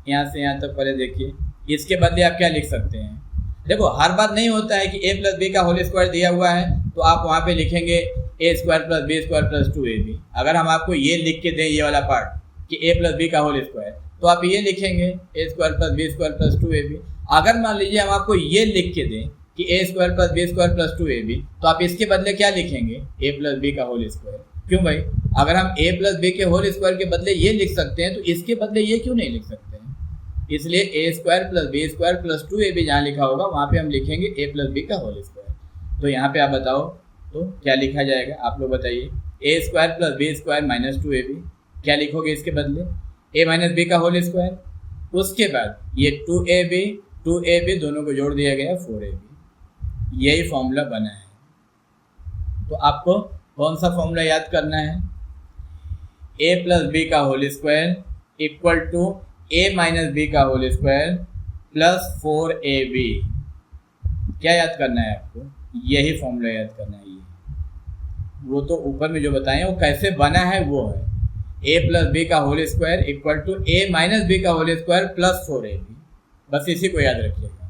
यहाँ से यहाँ तक पहले देखिए। इसके बदले आप क्या लिख सकते हैं? देखो, हर बार नहीं होता है कि ए प्लस बी का होल स्क्वायर दिया हुआ है तो आप वहाँ पे लिखेंगे A square plus B square plus 2ab। अगर हम आपको ये लिख के दें, ये वाला पार्ट कि ए प्लस बी का होल स्क्वायर, तो आप ये लिखेंगे A square plus B square plus 2ab। अगर मान लीजिए हम आपको ये लिख के दें कि A square plus B square plus 2ab, तो आप इसके बदले क्या लिखेंगे? ए प्लस बी का होल स्क्वायर। क्यों भाई? अगर हम ए प्लस बी के होल स्क्वायर के बदले ये लिख सकते हैं तो इसके बदले ये क्यों नहीं लिख सकते हैं? इसलिए A square plus B square plus 2ab जहाँ लिखा होगा वहाँ पे हम लिखेंगे ए प्लस बी का होल स्क्वायर। तो यहाँ पे आप बताओ तो क्या लिखा जाएगा, आप लोग बताइए। A square plus B square minus 2ab, क्या लिखोगे इसके बदले, a माइनस बी का होल स्क्वायर, उसके बाद ये 2ab दोनों को जोड़ दिया गया 4ab, यही फॉर्मूला बना है। तो आपको कौन सा फॉर्मूला याद करना है, a प्लस बी का whole square equal to a minus B का होल स्क्वायर प्लस 4ab, क्या याद करना है आपको, यही फॉर्मूला याद करना है। ये वो तो ऊपर में जो बताएं वो कैसे बना है वो है, a प्लस बी का whole square equal to a minus B का होल स्क्वायर प्लस 4ab, बस इसी को याद रखिएगा।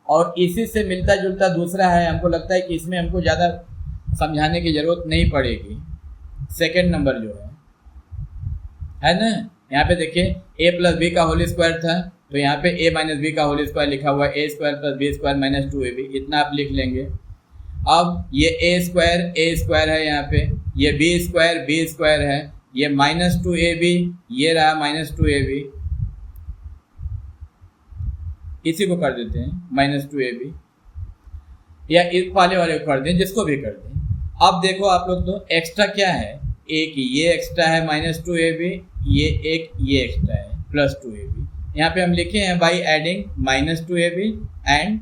और इसी से मिलता जुलता दूसरा है, हमको लगता है कि इसमें हमको ज़्यादा समझाने की ज़रूरत नहीं पड़ेगी, सेकेंड नंबर जो है ना, यहाँ पे देखिए a प्लस बी का होल स्क्वायर था, तो यहाँ पे a माइनस बी का होल स्क्वायर लिखा हुआ है, a square plus B square minus 2ab, इतना आप लिख लेंगे। अब ये a स्क्वायर है, यहाँ पे ये b स्क्वायर है, ये माइनस 2ab, ये रहा माइनस 2ab, इसी को कर देते हैं माइनस 2ab, या इस वाले को कर दें, जिसको भी कर दें। अब देखो आप लोग तो एक्स्ट्रा क्या है, एक ये एक्स्ट्रा है माइनस 2ab, ये एक्स्ट्रा है प्लस 2ab, यहाँ पे हम लिखे हैं by adding minus 2ab and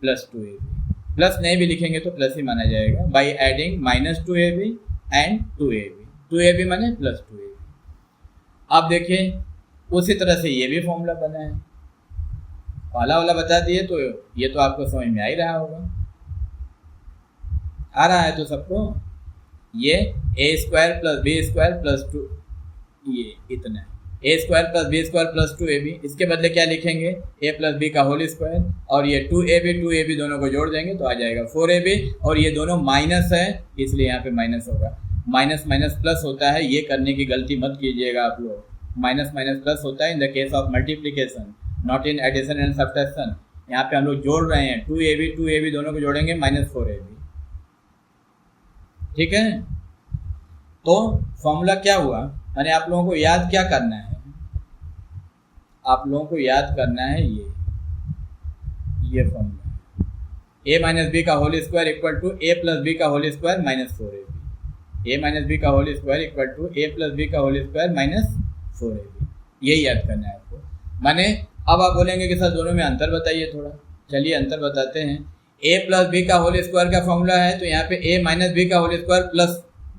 plus 2ab, plus नहीं भी लिखेंगे तो प्लस ही माना जाएगा, by adding minus 2ab and 2ab माने प्लस 2ab। अब देखिए उसी तरह से ये भी फॉर्मूला बना है, वाला बता दिए, तो ये तो आपको समझ में आ ही रहा होगा, आ रहा है तो सबको, ये a square plus B square plus 2, ये इतना है, a square plus B square plus 2ab, इसके बदले क्या लिखेंगे, a प्लस बी का होल स्क्वायर, और ये 2ab दोनों को जोड़ देंगे तो आ जाएगा 4ab, और ये दोनों माइनस है इसलिए यहाँ पे माइनस होगा, माइनस माइनस प्लस होता है, ये करने की गलती मत कीजिएगा आप लोग, माइनस माइनस प्लस होता है in the case of multiplication, not in addition and subtraction. यहाँ पे हम लोग जोड़ रहे हैं 2ab दोनों को जोड़ेंगे माइनस 4ab, ठीक है। तो फॉर्मूला क्या हुआ, मैंने आप लोगों को याद क्या करना है, आप लोगों को याद करना है ये फॉर्मूला, a माइनस बी का whole square equal to a plus B का whole square minus 4ab, a minus B का whole square equal to a plus B का होल स्क्वायर माइनस 4ab, यही याद करना है आपको। माने अब आप बोलेंगे कि सर दोनों में अंतर बताइए थोड़ा, चलिए अंतर बताते हैं। a प्लस बी का होल स्क्वायर का फॉर्मूला है तो यहाँ पे a माइनस बी का होल स्क्वायर प्लस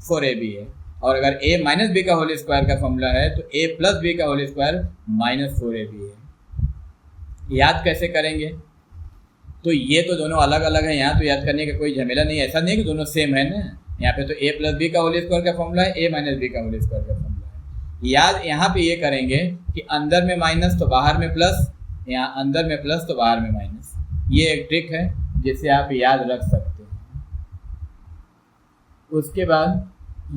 4ab है, और अगर a माइनस बी का होल स्क्वायर का फॉर्मूला है तो a प्लस बी का होल स्क्वायर माइनस 4ab है। याद कैसे करेंगे, तो ये तो दोनों अलग अलग है, यहाँ तो याद करने का कोई झमेला नहीं है, ऐसा नहीं कि दोनों सेम है ना, यहाँ पे तो a प्लस बी का होल स्क्वायर का फॉर्मूला है, a माइनस बी का होल स्क्वायर का फॉर्मूला है। याद यहाँ पे ये करेंगे कि अंदर में माइनस तो बाहर में प्लस, यहाँ अंदर में प्लस तो बाहर में माइनस, ये एक ट्रिक है जिसे आप याद रख सकते हैं। उसके बाद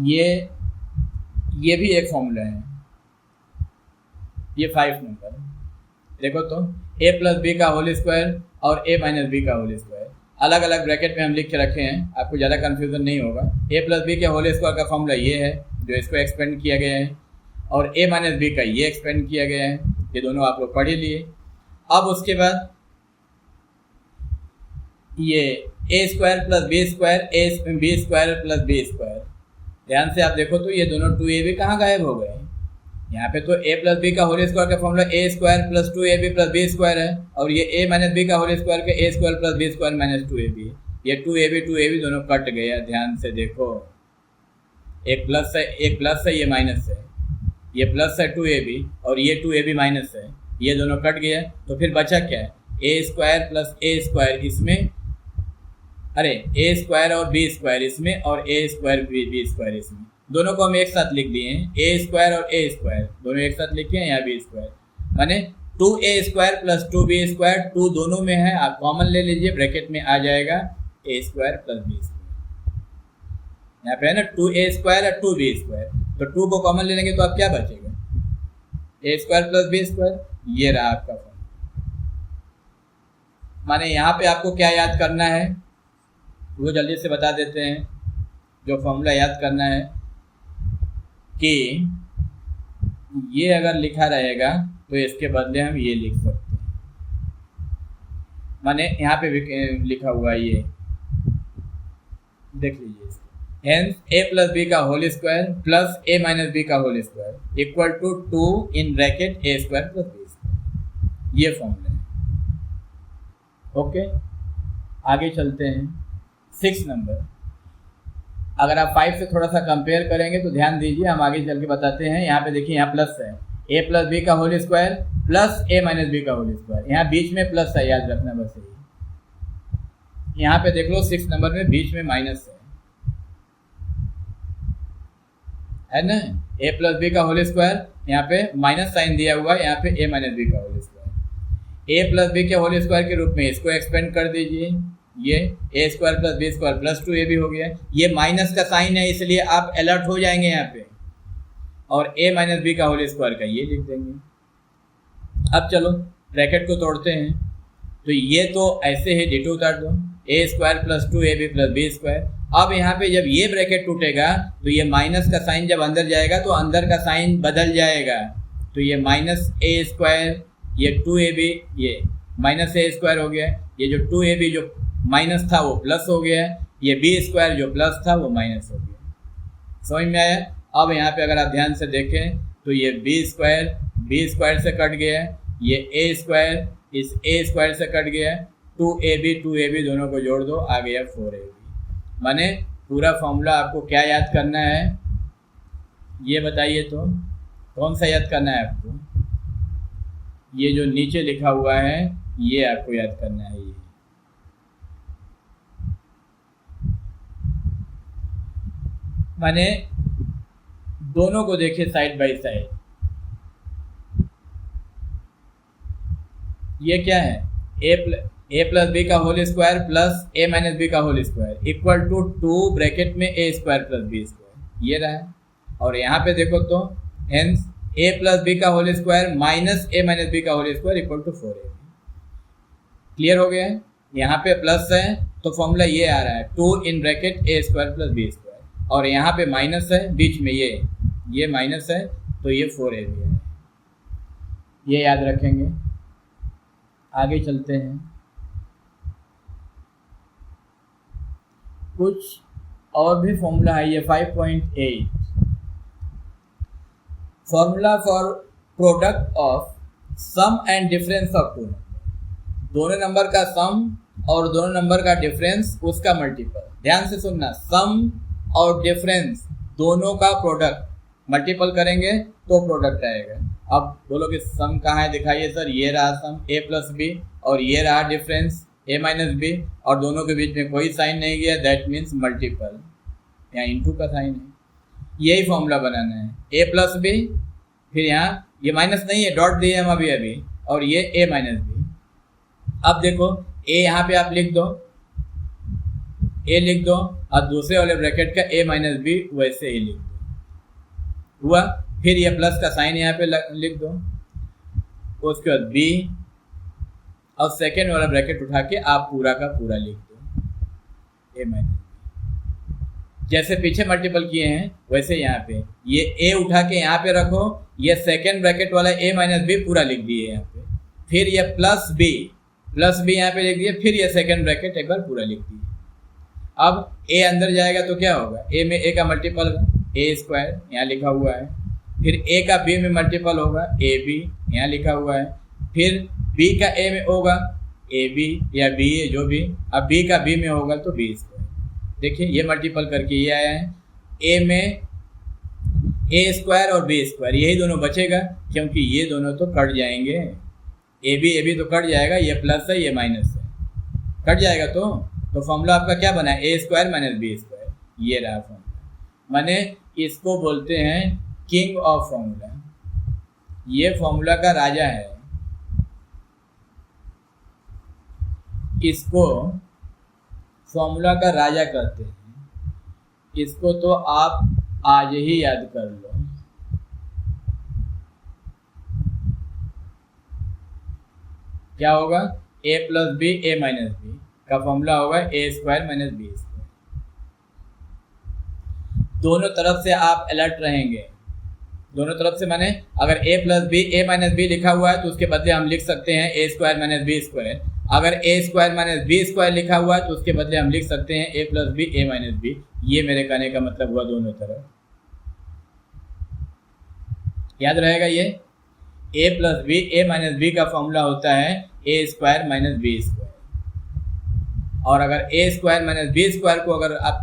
ये भी एक फॉर्मूला है, ये 5 नंबर, देखो तो a प्लस बी का होल स्क्वायर और a माइनस बी का होल स्क्वायर अलग अलग ब्रैकेट में हम लिख के रखे हैं, आपको ज़्यादा कन्फ्यूजन नहीं होगा। a प्लस बी के होल स्क्वायर का फॉर्मूला ये है जो इसको एक्सपेंड किया गया है, और a माइनस बी का ये एक्सपेंड किया गया है, ये दोनों आप लोग पढ़ ही लिए। अब उसके बाद ये a square plus B square, b square plus B square, ध्यान से आप देखो तो ये दोनों 2ab कहाँ गायब हो गए, यहाँ पे तो a प्लस बी का होल स्क्वायर का formula a square plus 2ab plus B square है, और ये a माइनस बी का होल स्क्वायर का a square plus B square minus 2ab है, ये 2ab दोनों कट गया, ध्यान से देखो, एक प्लस है ये माइनस है, ये प्लस है 2ab और ये 2ab माइनस है, ये दोनों कट गया, तो फिर बचा क्या है, a square plus a square इसमें, अरे a स्क्वायर और b स्क्वायर इसमें, और a स्क्वायर b स्क्वायर इसमें, दोनों को हम एक साथ लिख दिए हैं, a स्क्वायर और a स्क्वायर दोनों एक साथ लिखे हैं, यहाँ b स्क्वायर, माने 2a square plus 2b square, 2 दोनों में है, आप कॉमन ले लीजिए, ब्रैकेट में आ जाएगा a square plus b square, यहाँ पे है ना 2a स्क्वायर और 2b स्क्वायर, तो 2 को कॉमन ले लेंगे तो अब क्या बचेगा, a square plus b square, ये रहा आपका फॉर्मूला। माने यहाँ पे आपको क्या याद करना है वो जल्दी से बता देते हैं, जो फॉर्मूला याद करना है कि ये अगर लिखा रहेगा तो इसके बदले हम ये लिख सकते हैं, माने यहाँ पे लिखा हुआ है, ये देख लीजिए, हेंस a प्लस बी का whole square plus a minus B का whole square equal to 2 in bracket a square plus B square. ये फॉर्मूला है। ओके, आगे चलते हैं। 6 नंबर, अगर आप 5 से थोड़ा सा कंपेयर करेंगे तो ध्यान दीजिए, हम आगे चल के बताते हैं। यहाँ पे देखिए, यहाँ प्लस है, a प्लस बी का whole square plus a minus B का होल स्क्वायर। यहाँ बीच में प्लस है, याद रखना बस यही। यहाँ पे देख लो 6 नंबर में बीच में माइनस है ना। a प्लस बी का होल स्क्वायर, यहाँ पे माइनस साइन दिया हुआ है, यहाँ पे a माइनस बी का whole square. a plus B के होल स्क्वायर के रूप में इसको एक्सपेंड कर दीजिए, ये a square plus B square plus 2a भी हो गया। ये माइनस का साइन है, इसलिए आप अलर्ट हो जाएंगे यहाँ पे, और a माइनस बी का होल स्क्वायर का ये लिख देंगे। अब चलो ब्रैकेट को तोड़ते हैं, तो ये तो ऐसे ही डिटो उतार दो, a square plus 2ab plus B square. अब यहाँ पे जब ये ब्रैकेट टूटेगा तो ये माइनस का साइन जब अंदर जाएगा तो अंदर का साइन बदल जाएगा, तो ये माइनस a स्क्वायर, ये 2ab, ये माइनस a स्क्वायर हो गया, ये जो 2ab जो माइनस था वो प्लस हो गया, ये बी स्क्वायर जो प्लस था वो माइनस हो गया। समझ में आया? अब यहाँ पे अगर आप ध्यान से देखें तो ये बी स्क्वायर से कट गया, ये ए स्क्वायर इस ए स्क्वायर से कट गया, 2ab दोनों को जोड़ दो, आ गया 4ab। माने पूरा फॉर्मूला आपको क्या याद करना है ये बताइए, तो कौन सा याद करना है आपको? ये जो नीचे लिखा हुआ है ये आपको याद करना है। ये माने दोनों को देखिए साइड बाय साइड, ये क्या है? a प्लस बी का whole square plus a minus B का whole square equal to 2 bracket में a square plus B square, ये रहा। और यहाँ पे देखो तो हेंस a प्लस बी का whole square minus a minus B का whole square equal to 4ab। Clear हो गया है? यहाँ पे प्लस है तो फॉर्मूला ये आ रहा है 2 in bracket a square plus B square, और यहाँ पे माइनस है बीच में, ये माइनस है तो ये 4ab है। ये याद रखेंगे। आगे चलते हैं, कुछ और भी फॉर्मूला है। ये 5.8 formula for product of sum and difference of 2 number. दोनों नंबर का सम और दोनों नंबर का डिफरेंस, उसका मल्टीपल। ध्यान से सुनना, सम और डिफरेंस दोनों का प्रोडक्ट मल्टीपल करेंगे तो प्रोडक्ट आएगा। अब बोलोगे सम कहाँ है, दिखाइए सर। ये रहा सम a प्लस बी, और ये रहा डिफरेंस a माइनस बी, और दोनों के बीच में कोई साइन नहीं गया, दैट मीन्स मल्टीपल, यहाँ इंटू का साइन है। यही फॉर्मूला बनाना है, a प्लस बी, फिर यहाँ ये माइनस नहीं है, डॉट दिए हम अभी, और ये a माइनस बी। अब देखो a यहाँ पे आप लिख दो, a लिख दो, और दूसरे वाले ब्रैकेट का a माइनस बी वैसे ही लिख दो, हुआ। फिर ये प्लस का साइन यहाँ पे लिख दो, उसके बाद b, और सेकेंड वाला ब्रैकेट उठा के आप पूरा का पूरा लिख दो, a माइनस बी। जैसे पीछे मल्टीपल किए हैं वैसे यहाँ पे ये a उठा के यहाँ पे रखो, ये सेकेंड ब्रैकेट वाला a माइनस बी पूरा लिख दिए यहाँ पे, फिर ये प्लस बी यहाँ पे लिख दिए, फिर ये सेकेंड ब्रैकेट एक बार पूरा लिख दिए। अब a अंदर जाएगा तो क्या होगा, a में a का मल्टीपल a स्क्वायर यहाँ लिखा हुआ है, फिर a का b में मल्टीपल होगा ab यहाँ लिखा हुआ है, फिर b का a में होगा ab या ba जो भी, अब b का b में होगा तो b स्क्वायर। देखिए ये मल्टीपल करके ये आया है, a में a स्क्वायर और b स्क्वायर, यही दोनों बचेगा क्योंकि ये दोनों तो कट जाएंगे, ab तो कट जाएगा, ये प्लस है ये माइनस है, कट जाएगा। तो फॉर्मूला आपका क्या बना है, a square minus B square, ये रहा फॉर्मूला। माने इसको बोलते हैं किंग ऑफ फॉर्मूला, ये फॉर्मूला का राजा है, इसको फॉर्मूला का राजा कहते हैं। इसको तो आप आज ही याद कर लो। क्या होगा, a plus b a minus B का फॉर्मूला होगा a square minus B square. दोनों तरफ से आप अलर्ट रहेंगे, दोनों तरफ से। माने अगर a plus b a minus b लिखा हुआ है तो उसके बदले हम लिख सकते हैं a square minus B square, अगर a square minus B square लिखा हुआ है तो उसके बदले हम लिख सकते हैं A plus B A minus B. ये मेरे कहने का मतलब हुआ दोनों तरफ। याद रहेगा ये A plus B A minus B का फॉर्मूला होता है A square minus B square. और अगर a square minus B square को अगर आप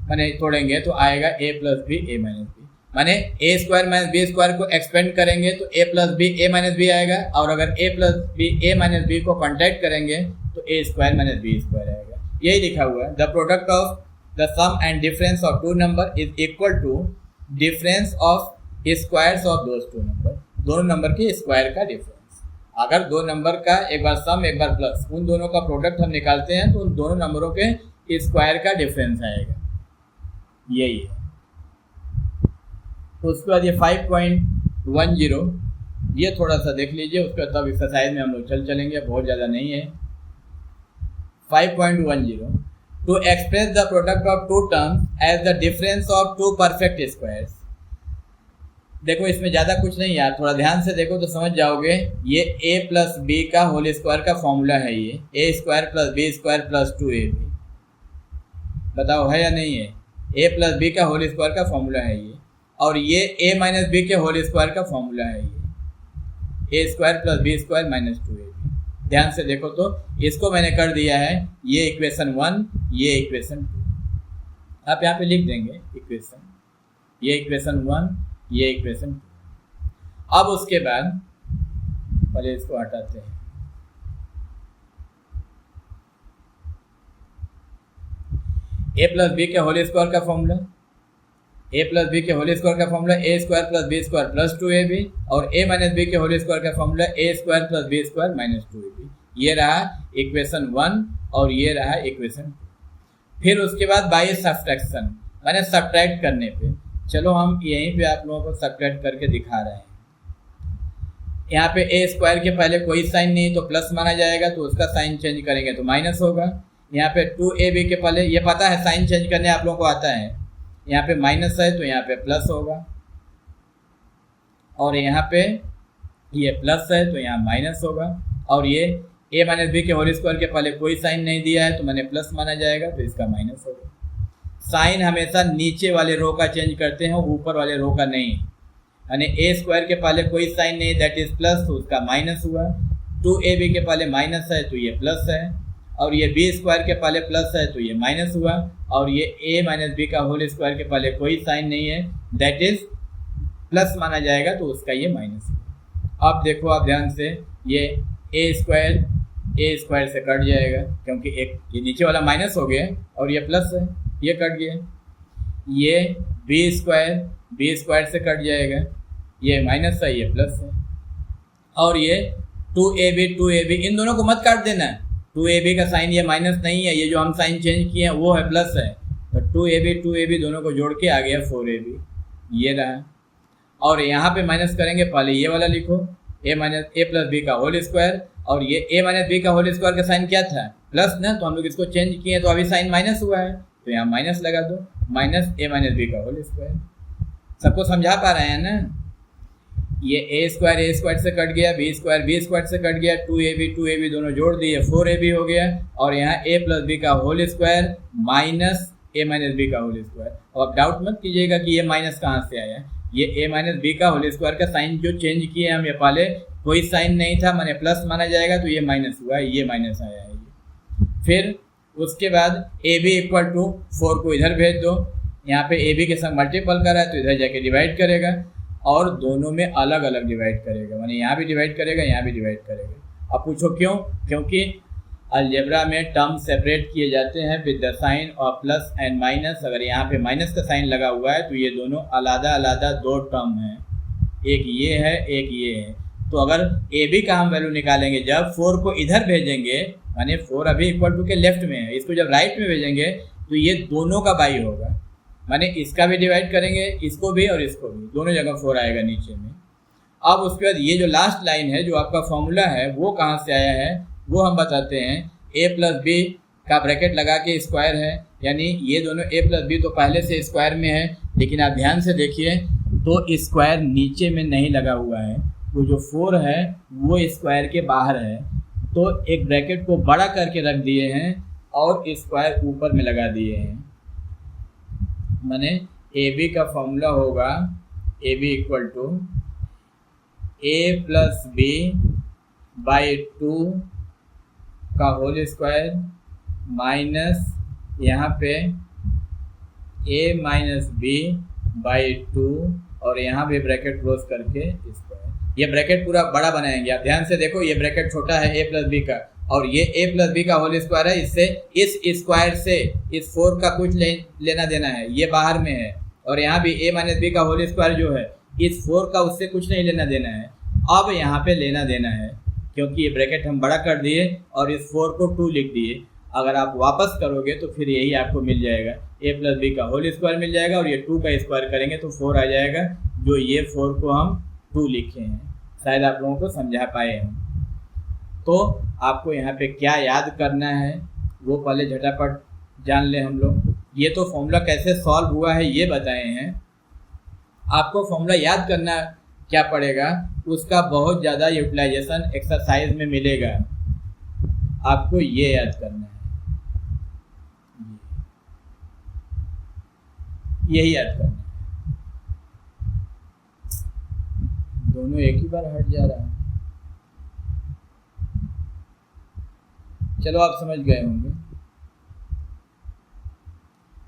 माने तोड़ेंगे तो आएगा A plus B A minus B. माने ए स्क्वायर माइनस बी स्क्वायर को एक्सपेंड करेंगे तो ए plus B A minus B आएगा, और अगर ए plus B A minus B को कॉन्टैक्ट करेंगे तो A square minus B square आएगा। यही लिखा हुआ है, the product of the sum and difference of two number is equal to difference of squares of those two number. दोनों number के स्क्वायर का डिफरेंस। अगर दो नंबर का एक बार सम एक बार प्लस, उन दोनों का प्रोडक्ट हम निकालते हैं तो उन दोनों नंबरों के स्क्वायर का डिफरेंस आएगा। यही है। तो उसके बाद ये 5.10 ये थोड़ा सा देख लीजिए, उसके बाद तब एक्सरसाइज में हम लोग चलेंगे, बहुत ज़्यादा नहीं है। 5.10 to express the product of two terms as the difference of two perfect squares. देखो इसमें ज़्यादा कुछ नहीं यार, थोड़ा ध्यान से देखो तो समझ जाओगे। ये a प्लस बी का होल स्क्वायर का फॉर्मूला है, ये A square plus B square plus 2ab। बताओ है या नहीं है? a प्लस बी का होल स्क्वायर का फॉर्मूला है ये, और ये a माइनस बी के होल स्क्वायर का फॉर्मूला है ये, a square plus B square minus 2ab। ध्यान से देखो तो इसको मैंने कर दिया है ये इक्वेशन 1, ये इक्वेशन 2। आप यहाँ पे लिख देंगे इक्वेशन, ये इक्वेशन 1, ये इक्वेशन 2। अब उसके बाद पहले इसको हटाते हैं। ए प्लस बी के होल स्क्वायर का फॉर्मूला, ए प्लस बी के होल स्क्वायर का formula A square plus B square plus 2ab, और ए माइनस बी के होल स्क्वायर का formula A square plus B square minus 2ab। ये रहा equation 1 और ये रहा इक्वेशन 2। फिर उसके बाद बाय सब्ट्रैक्शन माने सब्ट्रैक्ट करने पे, चलो हम यहीं पे आप लोगों को सब्ट्रैक्ट करके दिखा रहे हैं। यहाँ पे ए स्क्वायर के पहले कोई साइन नहीं तो प्लस माना जाएगा, तो उसका साइन चेंज करेंगे तो माइनस होगा। यहाँ पे 2ab के पहले, ये पता है साइन चेंज करने आप लोगों को आता है, यहाँ पे माइनस है तो यहाँ पे प्लस होगा, और यहाँ पे ये प्लस है तो यहाँ माइनस होगा, और ये a माइनस बी के होल स्क्वायर के पहले कोई साइन नहीं दिया है तो मैंने प्लस माना जाएगा तो इसका माइनस होगा। साइन हमेशा नीचे वाले रो का चेंज करते हैं, ऊपर वाले रो का नहीं। यानी ए स्क्वायर के पहले कोई साइन नहीं दैट इज प्लस तो उसका माइनस हुआ, 2ab के पहले माइनस है तो ये प्लस है, और ये बी स्क्वायर के पहले प्लस है तो ये माइनस हुआ, और ये ए माइनस बी का होल स्क्वायर के पहले कोई साइन नहीं है दैट इज प्लस माना जाएगा तो उसका ये माइनस हुआ। अब देखो आप ध्यान से, ये ए स्क्वायर से कट जाएगा क्योंकि एक ये नीचे वाला माइनस हो गया और ये प्लस है, ये कट गया। ये बी स्क्वायर से कट जाएगा, ये माइनस है ये प्लस है, और ये 2ab इन दोनों को मत काट देना। 2ab का साइन ये माइनस नहीं है, ये जो हम साइन चेंज किए हैं वो है प्लस है, तो 2ab दोनों को जोड़ के आ गया 4ab, ये रहा। और यहाँ पे माइनस करेंगे, पहले ये वाला लिखो ए प्लस बी का होल स्क्वायर, और ये ए माइनस बी का होल स्क्वायर का साइन क्या था प्लस ना, तो हम लोग इसको चेंज किए तो अभी साइन माइनस हुआ है तो यहाँ माइनस लगा दो, माइनस ए माइनस बी का होल स्क्वायर। सबको समझा पा रहे हैं ना? ये ए स्क्वायर से कट गया, बी स्क्वायर से कट गया, 2ab दोनों जोड़ दिए 4ab हो गया, और यहाँ ए प्लस बी का whole square minus a minus B का होल स्क्वायर। और अब डाउट मत कीजिएगा कि ये माइनस कहाँ से आया, ये ए माइनस बी का होल स्क्वायर का साइन जो चेंज किए हम, ये पहले कोई साइन नहीं था मैंने प्लस माना जाएगा तो ये माइनस हुआ, ये माइनस आया है ये। फिर उसके बाद ab इक्वल टू 4 को इधर भेज दो, यहाँ पे ab के संग मल्टीपल करा है तो इधर जाके डिवाइड करेगा, और दोनों में अलग अलग डिवाइड करेगा, माने यहाँ भी डिवाइड करेगा यहाँ भी डिवाइड करेगा। अब पूछो क्यों? क्योंकि अलजेब्रा में टर्म सेपरेट किए जाते हैं with the sign of plus and minus. अगर यहाँ पे माइनस का साइन लगा हुआ है तो ये दोनों अलग अलग दो टर्म हैं, एक ये है एक ये है। तो अगर ab का हम वैल्यू निकालेंगे, जब 4 को इधर भेजेंगे, माने 4 अभी इक्वल टू के लेफ्ट में है, इसको जब राइट में भेजेंगे तो ये दोनों का बाई होगा, माने इसका भी डिवाइड करेंगे, इसको भी और इसको भी, दोनों जगह 4 आएगा नीचे में। अब उसके बाद ये जो लास्ट लाइन है जो आपका फॉर्मूला है वो कहाँ से आया है वो हम बताते हैं। a प्लस बी का ब्रैकेट लगा के स्क्वायर है, यानी ये दोनों a प्लस बी तो पहले से स्क्वायर में है, लेकिन आप ध्यान से देखिए तो स्क्वायर नीचे में नहीं लगा हुआ है, वो जो 4 है वो स्क्वायर के बाहर है, तो एक ब्रैकेट को बड़ा करके रख दिए हैं और स्क्वायर ऊपर में लगा दिए हैं। माने ए बी का फॉर्मूला होगा a b equal to a plus b by 2 का होल स्क्वायर माइनस यहाँ पे ए माइनस बी बाई 2 और यहाँ भी ब्रैकेट क्लोज करके स्क्वायर। ये ब्रैकेट पूरा बड़ा बनाएंगे। आप ध्यान से देखो, ये ब्रैकेट छोटा है ए प्लस बी का और ये ए प्लस बी का होल स्क्वायर है। इससे इस स्क्वायर से इस 4 का कुछ लेना देना है, ये बाहर में है। और यहाँ भी ए माइनस बी का होल स्क्वायर जो है इस 4 का उससे कुछ नहीं लेना देना है। अब यहाँ पे लेना देना है क्योंकि ये ब्रैकेट हम बड़ा कर दिए और इस 4 को 2 लिख दिए। अगर आप वापस करोगे तो फिर यही आपको मिल जाएगा, ए प्लस बी का होल स्क्वायर मिल जाएगा और ये 2 का स्क्वायर करेंगे तो 4 आ जाएगा, जो ये 4 को हम 2 लिखे हैं। शायद आप लोगों को समझा पाए हम। तो आपको यहाँ पे क्या याद करना है वो पहले झटापट जान ले हम लोग। ये तो फॉर्मूला कैसे सॉल्व हुआ है ये बताए हैं। आपको फॉर्मूला याद करना क्या पड़ेगा, उसका बहुत ज़्यादा यूटिलाइजेशन एक्सरसाइज में मिलेगा। आपको ये याद करना है, यही याद करना है। दोनों एक ही बार हट जा रहा है। चलो आप समझ गए होंगे।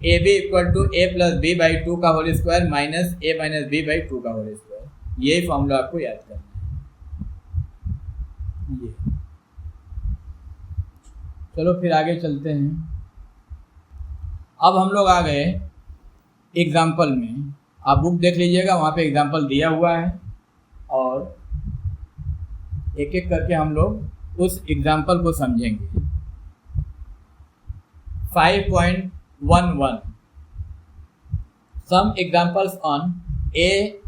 A b equal to a plus b by 2 का whole square minus a minus b by 2 का होल स्क्वायर, यही फॉर्मूला आपको याद करना है। ये चलो फिर आगे चलते हैं। अब हम लोग आ गए एग्जाम्पल में। आप बुक देख लीजिएगा, वहाँ पे एग्जाम्पल दिया हुआ है और एक एक करके हम लोग उस एग्जाम्पल को समझेंगे। 5.11 some examples on a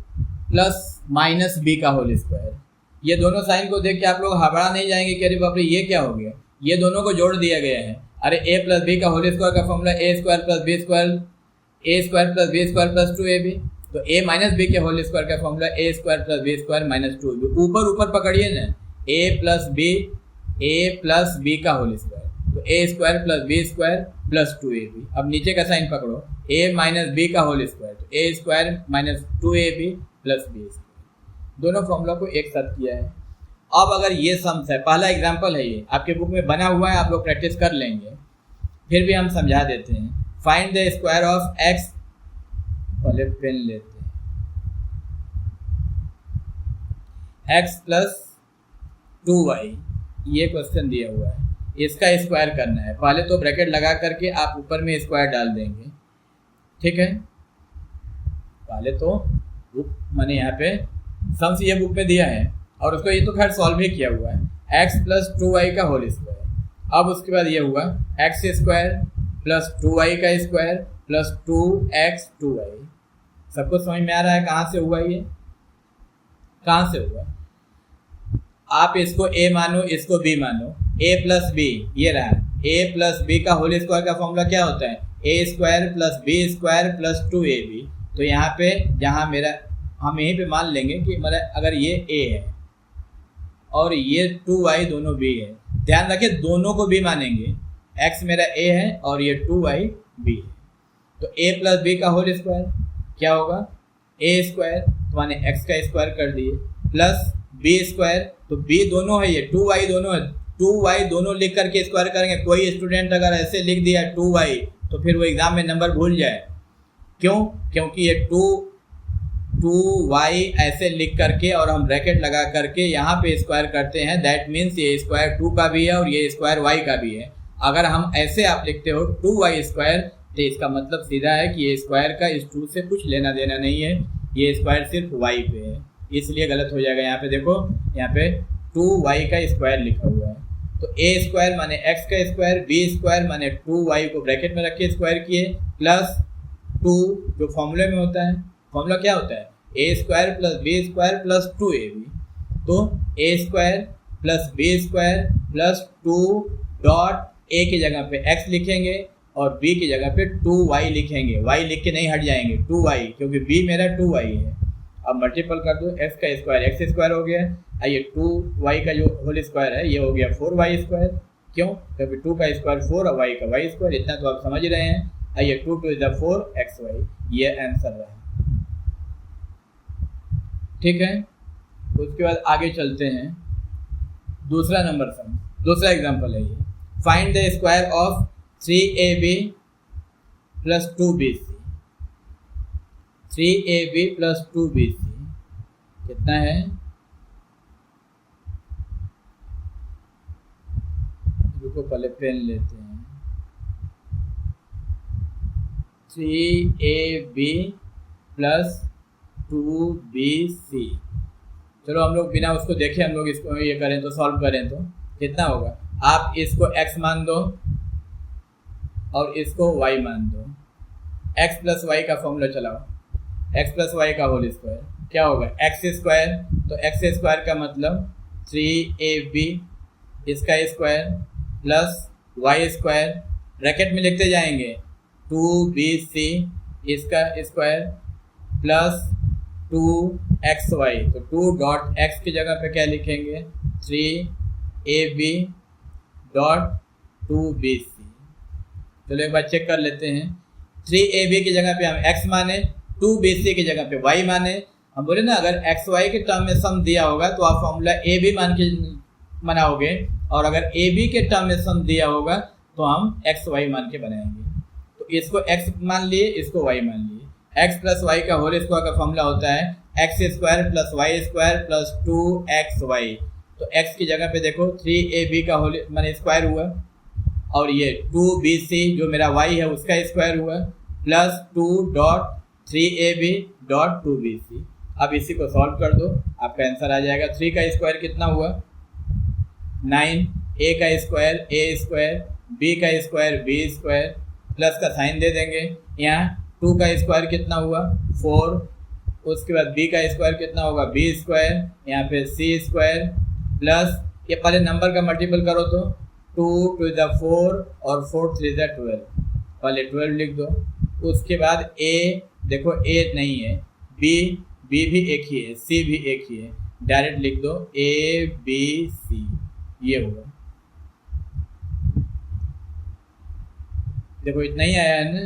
plus minus B का होल स्क्वायर। ये दोनों साइन को देख के आप लोग घबरा नहीं जाएंगे कि अरे बाप रे ये क्या हो गया। ये दोनों को जोड़ दिया गया है। अरे ए प्लस बी का होल स्क्वायर का formula A square plus B square, A square plus B square plus 2ab। तो ए माइनस बी के होल स्क्वायर का formula A square plus B square minus 2ab। ऊपर ऊपर पकड़िए ना, A plus B का whole square, तो A square plus B square plus 2ab। अब नीचे का साइन पकड़ो, ए माइनस बी का होल स्क्वायर, तो A square minus 2ab plus B square. दोनों फॉर्मूला को एक साथ किया है। अब अगर ये सम्स है, पहला एग्जाम्पल है, ये आपके बुक में बना हुआ है, आप लोग प्रैक्टिस कर लेंगे, फिर भी हम समझा देते हैं। Find the square of x, पहले पेन लेते हैं, एक्स प्लस 2y, ये क्वेश्चन दिया हुआ है, इसका स्क्वायर करना है। पहले तो ब्रैकेट लगा करके आप ऊपर में स्क्वायर डाल देंगे, ठीक है। पहले तो बुक मैंने यहाँ पे सम्स ये बुक में दिया है और उसको ये तो खैर सॉल्व ही किया हुआ है। एक्स प्लस 2y का होल स्क्वायर। अब उसके बाद ये हुआ एक्स स्क्वायर प्लस 2y का स्क्वायर प्लस 2x 2y। सबको समझ में आ रहा है कहाँ से हुआ ये, कहाँ से हुआ। आप इसको a मानो, इसको b मानो। a प्लस बी, ये रहा a प्लस बी का होल स्क्वायर का फॉर्मूला क्या होता है, a square plus B square plus 2ab। तो यहाँ पे जहाँ मेरा, हम यहीं पे मान लेंगे कि मतलब अगर ये a है और ये 2y दोनों b है, ध्यान रखिए दोनों को b मानेंगे। x मेरा a है और ये 2y b है, तो a प्लस बी का होल स्क्वायर क्या होगा, a स्क्वायर तो माने x का स्क्वायर कर दिए प्लस b स्क्वायर, तो b दोनों है, ये 2y दोनों है, 2y दोनों लिख करके स्क्वायर करेंगे। कोई स्टूडेंट अगर ऐसे लिख दिया 2y तो फिर वो एग्जाम में नंबर भूल जाए। क्यों? क्योंकि ये 2y ऐसे लिख करके और हम ब्रैकेट लगा करके यहाँ पे स्क्वायर करते हैं, दैट मीन्स ये स्क्वायर 2 का भी है और ये स्क्वायर y का भी है। अगर हम ऐसे आप लिखते हो 2y स्क्वायर, तो इसका मतलब सीधा है कि ये स्क्वायर का इस 2 से कुछ लेना देना नहीं है, ये स्क्वायर सिर्फ y पे है, इसलिए गलत हो जाएगा। यहाँ पे देखो, यहाँ पे 2y का स्क्वायर लिखा हुआ है, तो a स्क्वायर माने x का स्क्वायर, b स्क्वायर माने 2y को ब्रैकेट में रख के स्क्वायर किए प्लस 2 जो फॉर्मूले में होता है। फॉर्मूला क्या होता है, a square plus b square plus 2ab। तो a square plus b square plus 2 dot a की जगह पे x लिखेंगे और b की जगह पे 2y लिखेंगे। y लिख के नहीं हट जाएंगे, 2y, क्योंकि b मेरा 2y है। अब मल्टीपल कर दो, एक्स का स्क्वायर एक्स स्क्वायर हो गया, आइए 2y का जो होल स्क्वायर है ये हो गया 4y स्क्वायर। क्यों? क्योंकि 2 का स्क्वायर 4 और y का y स्क्वायर, इतना तो आप समझ रहे हैं। आइए 2 2 इज 4 xy, ये आंसर रहा। ठीक है, उसके बाद आगे चलते हैं। दूसरा नंबर सम, दूसरा एग्जांपल है ये। Find the square of 3ab plus 2bc। 3ab plus 2bc कितना है? रुको पहले पेन लेते हैं। 3ab plus 2bc। चलो हम लोग बिना उसको देखे हम लोग इसको ये करें तो सॉल्व करें तो कितना होगा? आप इसको x मान दो और इसको y मान दो। x प्लस वाई का फॉर्मूला चलाओ, x प्लस वाई का होल स्क्वायर क्या होगा? X square. तो एक्स स्क्वायर का मतलब 3ab इसका square plus Y square, bracket में लिखते जाएंगे 2bc इसका स्क्वायर प्लस 2xy। तो 2 डॉट एक्स की जगह पे क्या लिखेंगे? 3ab dot 2bc। चलो एक बार चेक कर लेते हैं। 3ab की जगह पे हम x माने, 2bc की जगह पे y माने। हम बोले ना अगर xy के टर्म में सम दिया होगा तो आप फॉर्मूला ab मान के बनाओगे, और अगर ab के टर्म में सम दिया होगा तो हम xy मान के बनाएंगे। तो इसको x मान लिए, इसको y मान लिए। x प्लस वाई का होल स्क्वायर का फॉर्मूला होता है x square plus Y square plus 2xy। तो x की जगह पे देखो 3ab का होल माने स्क्वायर हुआ, और ये 2bc जो मेरा y है उसका स्क्वायर हुआ plus 2 dot 3ab dot 2bc। अब इसी को सॉल्व कर दो, आपका आंसर आ जाएगा। 3 का स्क्वायर कितना हुआ? 9, a का स्क्वायर a स्क्वायर, b का स्क्वायर b स्क्वायर, प्लस का साइन दे देंगे। यहाँ 2 का स्क्वायर कितना हुआ? 4। उसके बाद b का स्क्वायर कितना होगा? b स्क्वायर, यहाँ पे c स्क्वायर प्लस ये पहले नंबर का मल्टीपल करो तो 2 2 × 4 और 4 3 × 12, पहले 12 लिख दो। उसके बाद a देखो a नहीं है, b भी एक ही है, c भी एक ही है, डायरेक्ट लिख दो a b c, ये हुआ। देखो इतना ही आया है ना,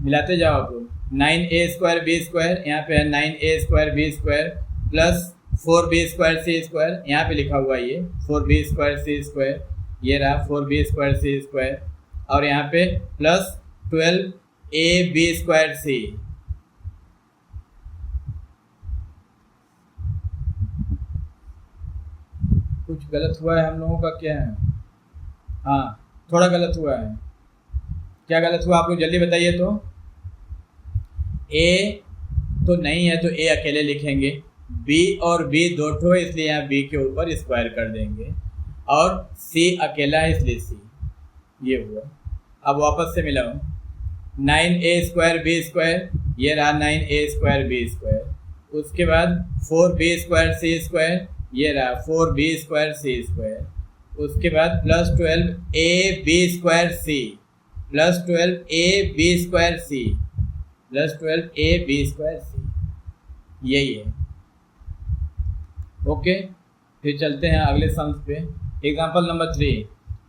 मिलाते जाओ आप लोग। 9a स्क्वायर b स्क्वायर, यहाँ पे है 9a square b square plus 4b square c square, यहाँ पे लिखा हुआ ये 4b स्क्वायर c स्क्वायर, ये रहा 4b स्क्वायर c स्क्वायर, और यहाँ पे प्लस 12ab स्क्वायर c। कुछ गलत हुआ है हम लोगों का, क्या है? हाँ थोड़ा गलत हुआ है। क्या गलत हुआ आप लोग जल्दी बताइए। तो a तो नहीं है तो a अकेले लिखेंगे, b और b दो ठो इसलिए यहाँ b के ऊपर स्क्वायर कर देंगे, और c अकेला है इसलिए c, ये हुआ। अब वापस से मिलाओ, 9a स्क्वायर b स्क्वायर, ये रहा 9a स्क्वायर b स्क्वायर। उसके बाद 4b स्क्वायर c स्क्वायर, ये रहा 4b स्क्वायर c स्क्वायर। उसके बाद plus 12ab square c plus 12ab square c plus 12ab square c, यही है। ओके, फिर चलते हैं अगले सम्स पे। Example number 3,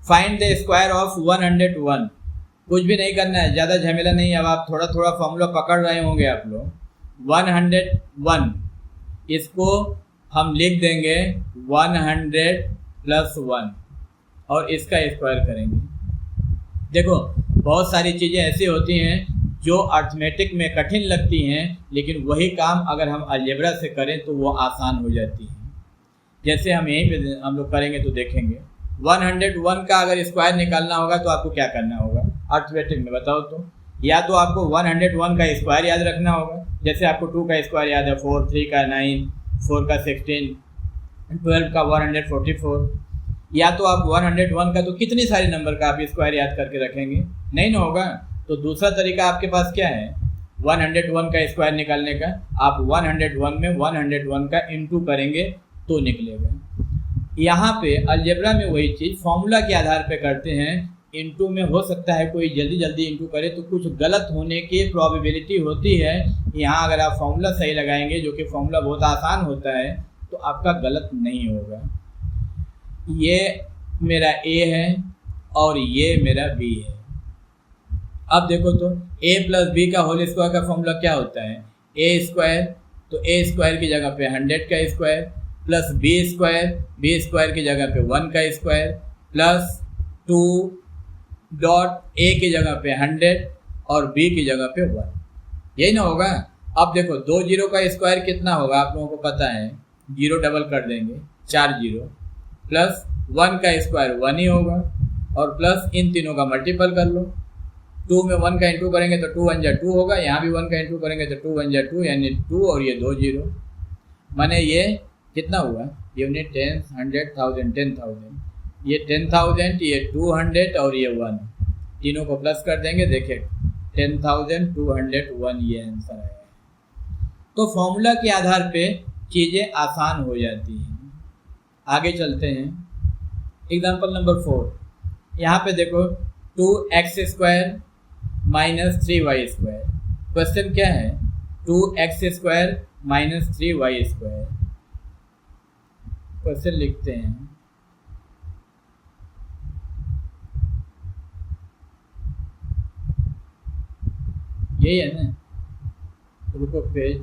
find the square of 101। कुछ भी नहीं करना है, ज़्यादा झमेला नहीं। अब आप थोड़ा थोड़ा फॉर्मूला पकड़ रहे होंगे आप लोग। 101 इसको हम लिख देंगे 100 प्लस 1 और इसका स्क्वायर करेंगे। देखो बहुत सारी चीज़ें ऐसी होती हैं जो अर्थमेटिक में कठिन लगती हैं, लेकिन वही काम अगर हम अलजेब्रा से करें तो वो आसान हो जाती है। जैसे हम यहीं पे हम लोग करेंगे तो देखेंगे 101 का अगर स्क्वायर निकालना होगा तो आपको क्या करना होगा अर्थमेटिक में, बताओ तो। या तो आपको 101 का स्क्वायर याद रखना होगा, जैसे आपको 2 का स्क्वायर याद है 4, 3 का 9, 4 का 16, 12 का 144। या तो आप 101 का तो कितनी सारे नंबर का आप स्क्वायर याद करके रखेंगे, नहीं ना होगा। तो दूसरा तरीका आपके पास क्या है 101 का स्क्वायर निकालने का, आप 101 में 101 का इंटू करेंगे तो निकलेगा। यहाँ पे अलजेब्रा में वही चीज़ फॉर्मूला के आधार पे करते हैं इनटू में हो सकता है कोई जल्दी जल्दी इनटू करे तो कुछ गलत होने की प्रोबेबिलिटी होती है। यहाँ अगर आप फॉर्मूला सही लगाएंगे, जो कि फॉर्मूला बहुत आसान होता है, तो आपका गलत नहीं होगा। ये मेरा ए है और ये मेरा बी है। अब देखो तो a प्लस बी का होल स्क्वायर का फॉर्मूला क्या होता है? ए स्क्वायर, तो ए स्क्वायर की जगह पे 100 का स्क्वायर प्लस बी स्क्वायर की जगह पे 1 का स्क्वायर प्लस 2 डॉट ए की जगह पे 100 और बी की जगह पे 1, यही ना होगा। अब देखो 2 जीरो का स्क्वायर कितना होगा आप लोगों को पता है, जीरो डबल कर देंगे 4 जीरो, प्लस 1 का स्क्वायर 1 ही होगा और प्लस इन तीनों का मल्टीपल कर लो। 2 में 1 का इंटू करेंगे तो 2 1 जा 2 होगा, यहाँ भी 1 का इंटू करेंगे तो 2 1 जा 2 यानी 2 और ये 2 जीरो, माने ये कितना हुआ, यूनिट 10 100 1000 10,000, ये 10,000, ये 200 और ये 1, तीनों को प्लस कर देंगे, देखिए 10,201 ये आंसर है। तो फॉर्मूला के आधार पे चीज़ें आसान हो जाती हैं। आगे चलते हैं, एग्जाम्पल नंबर 4। यहाँ पे देखो 2x² माइनस 3y²। क्वेश्चन क्या है? 2x² minus 3y²। क्वेश्चन लिखते हैं, यही है ना, रुको पेज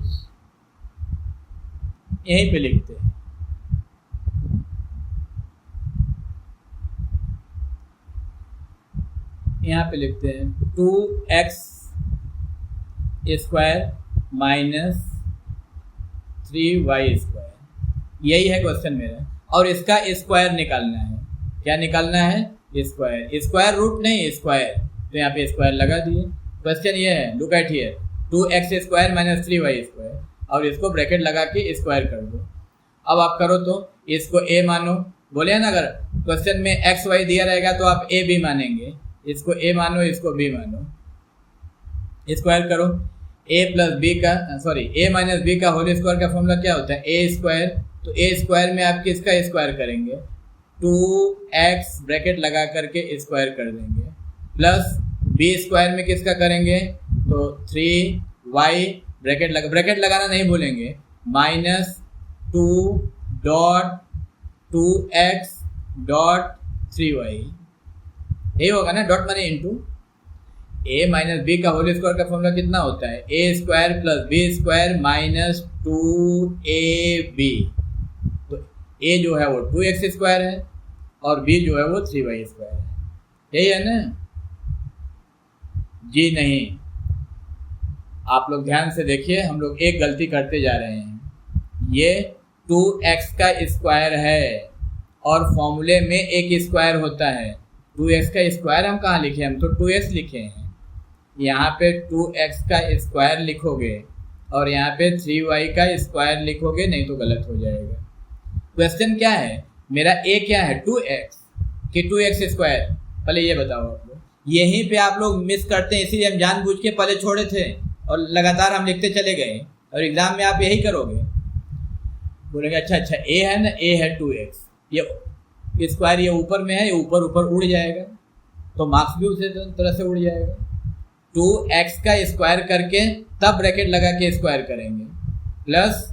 यहीं पे लिखते हैं। यहाँ पे लिखते हैं 2x² माइनस 3y², यही है क्वेश्चन मेरा, और इसका स्क्वायर निकालना है। क्या निकालना है? स्क्वायर, स्क्वायर रूट नहीं स्क्वायर, तो यहाँ पे स्क्वायर लगा दिए। क्वेश्चन ये है, look at here, 2x² minus 3y², और इसको ब्रैकेट लगा के स्क्वायर कर दो। अब आप करो तो इसको a मानो, बोले ना, अगर क्वेश्चन में x y दिया रहेगा तो आप a b मानेंगे, इसको a मानो, इसको b मानो, स्क्वायर करो। a प्लस बी का a माइनस बी का होल स्क्वायर का फॉर्मूला क्या होता है? a स्क्वायर, तो a स्क्वायर में आप किसका स्क्वायर करेंगे? 2x ब्रैकेट लगा करके स्क्वायर कर देंगे, प्लस b स्क्वायर में किसका करेंगे? तो 3y ब्रैकेट लगाना नहीं भूलेंगे, minus 2 dot 2x dot 3y, यही होगा ना, डॉट माने इनटू। a माइनस बी का होल स्क्वायर का फॉर्मूला कितना होता है? a square plus B square minus 2ab, तो a जो है वो 2x² है और b जो है वो 3y² है, यही है ना जी? नहीं, आप लोग ध्यान से देखिए, हम लोग एक गलती करते जा रहे हैं। ये 2x का स्क्वायर है और फॉर्मूले में एक स्क्वायर होता है। 2x का स्क्वायर हम कहाँ लिखे? हम तो 2x लिखे हैं। यहाँ पे 2x का स्क्वायर लिखोगे और यहाँ पे 3y का स्क्वायर लिखोगे, नहीं तो गलत हो जाएगा। क्वेश्चन क्या है मेरा? a क्या है? 2x कि 2x²? पहले ये बताओ आप लोग। यहीं पे आप लोग मिस करते हैं, इसीलिए हम जानबूझ के पहले छोड़े थे और लगातार हम लिखते चले गए, और एग्जाम में आप यही करोगे, बोलेंगे अच्छा a है ना, a है 2x, ये स्क्वायर ये ऊपर में है, ये ऊपर ऊपर उड़ जाएगा तो मार्क्स भी उसी तरह से उड़ जाएगा। 2x का स्क्वायर करके तब ब्रैकेट लगा के स्क्वायर करेंगे, प्लस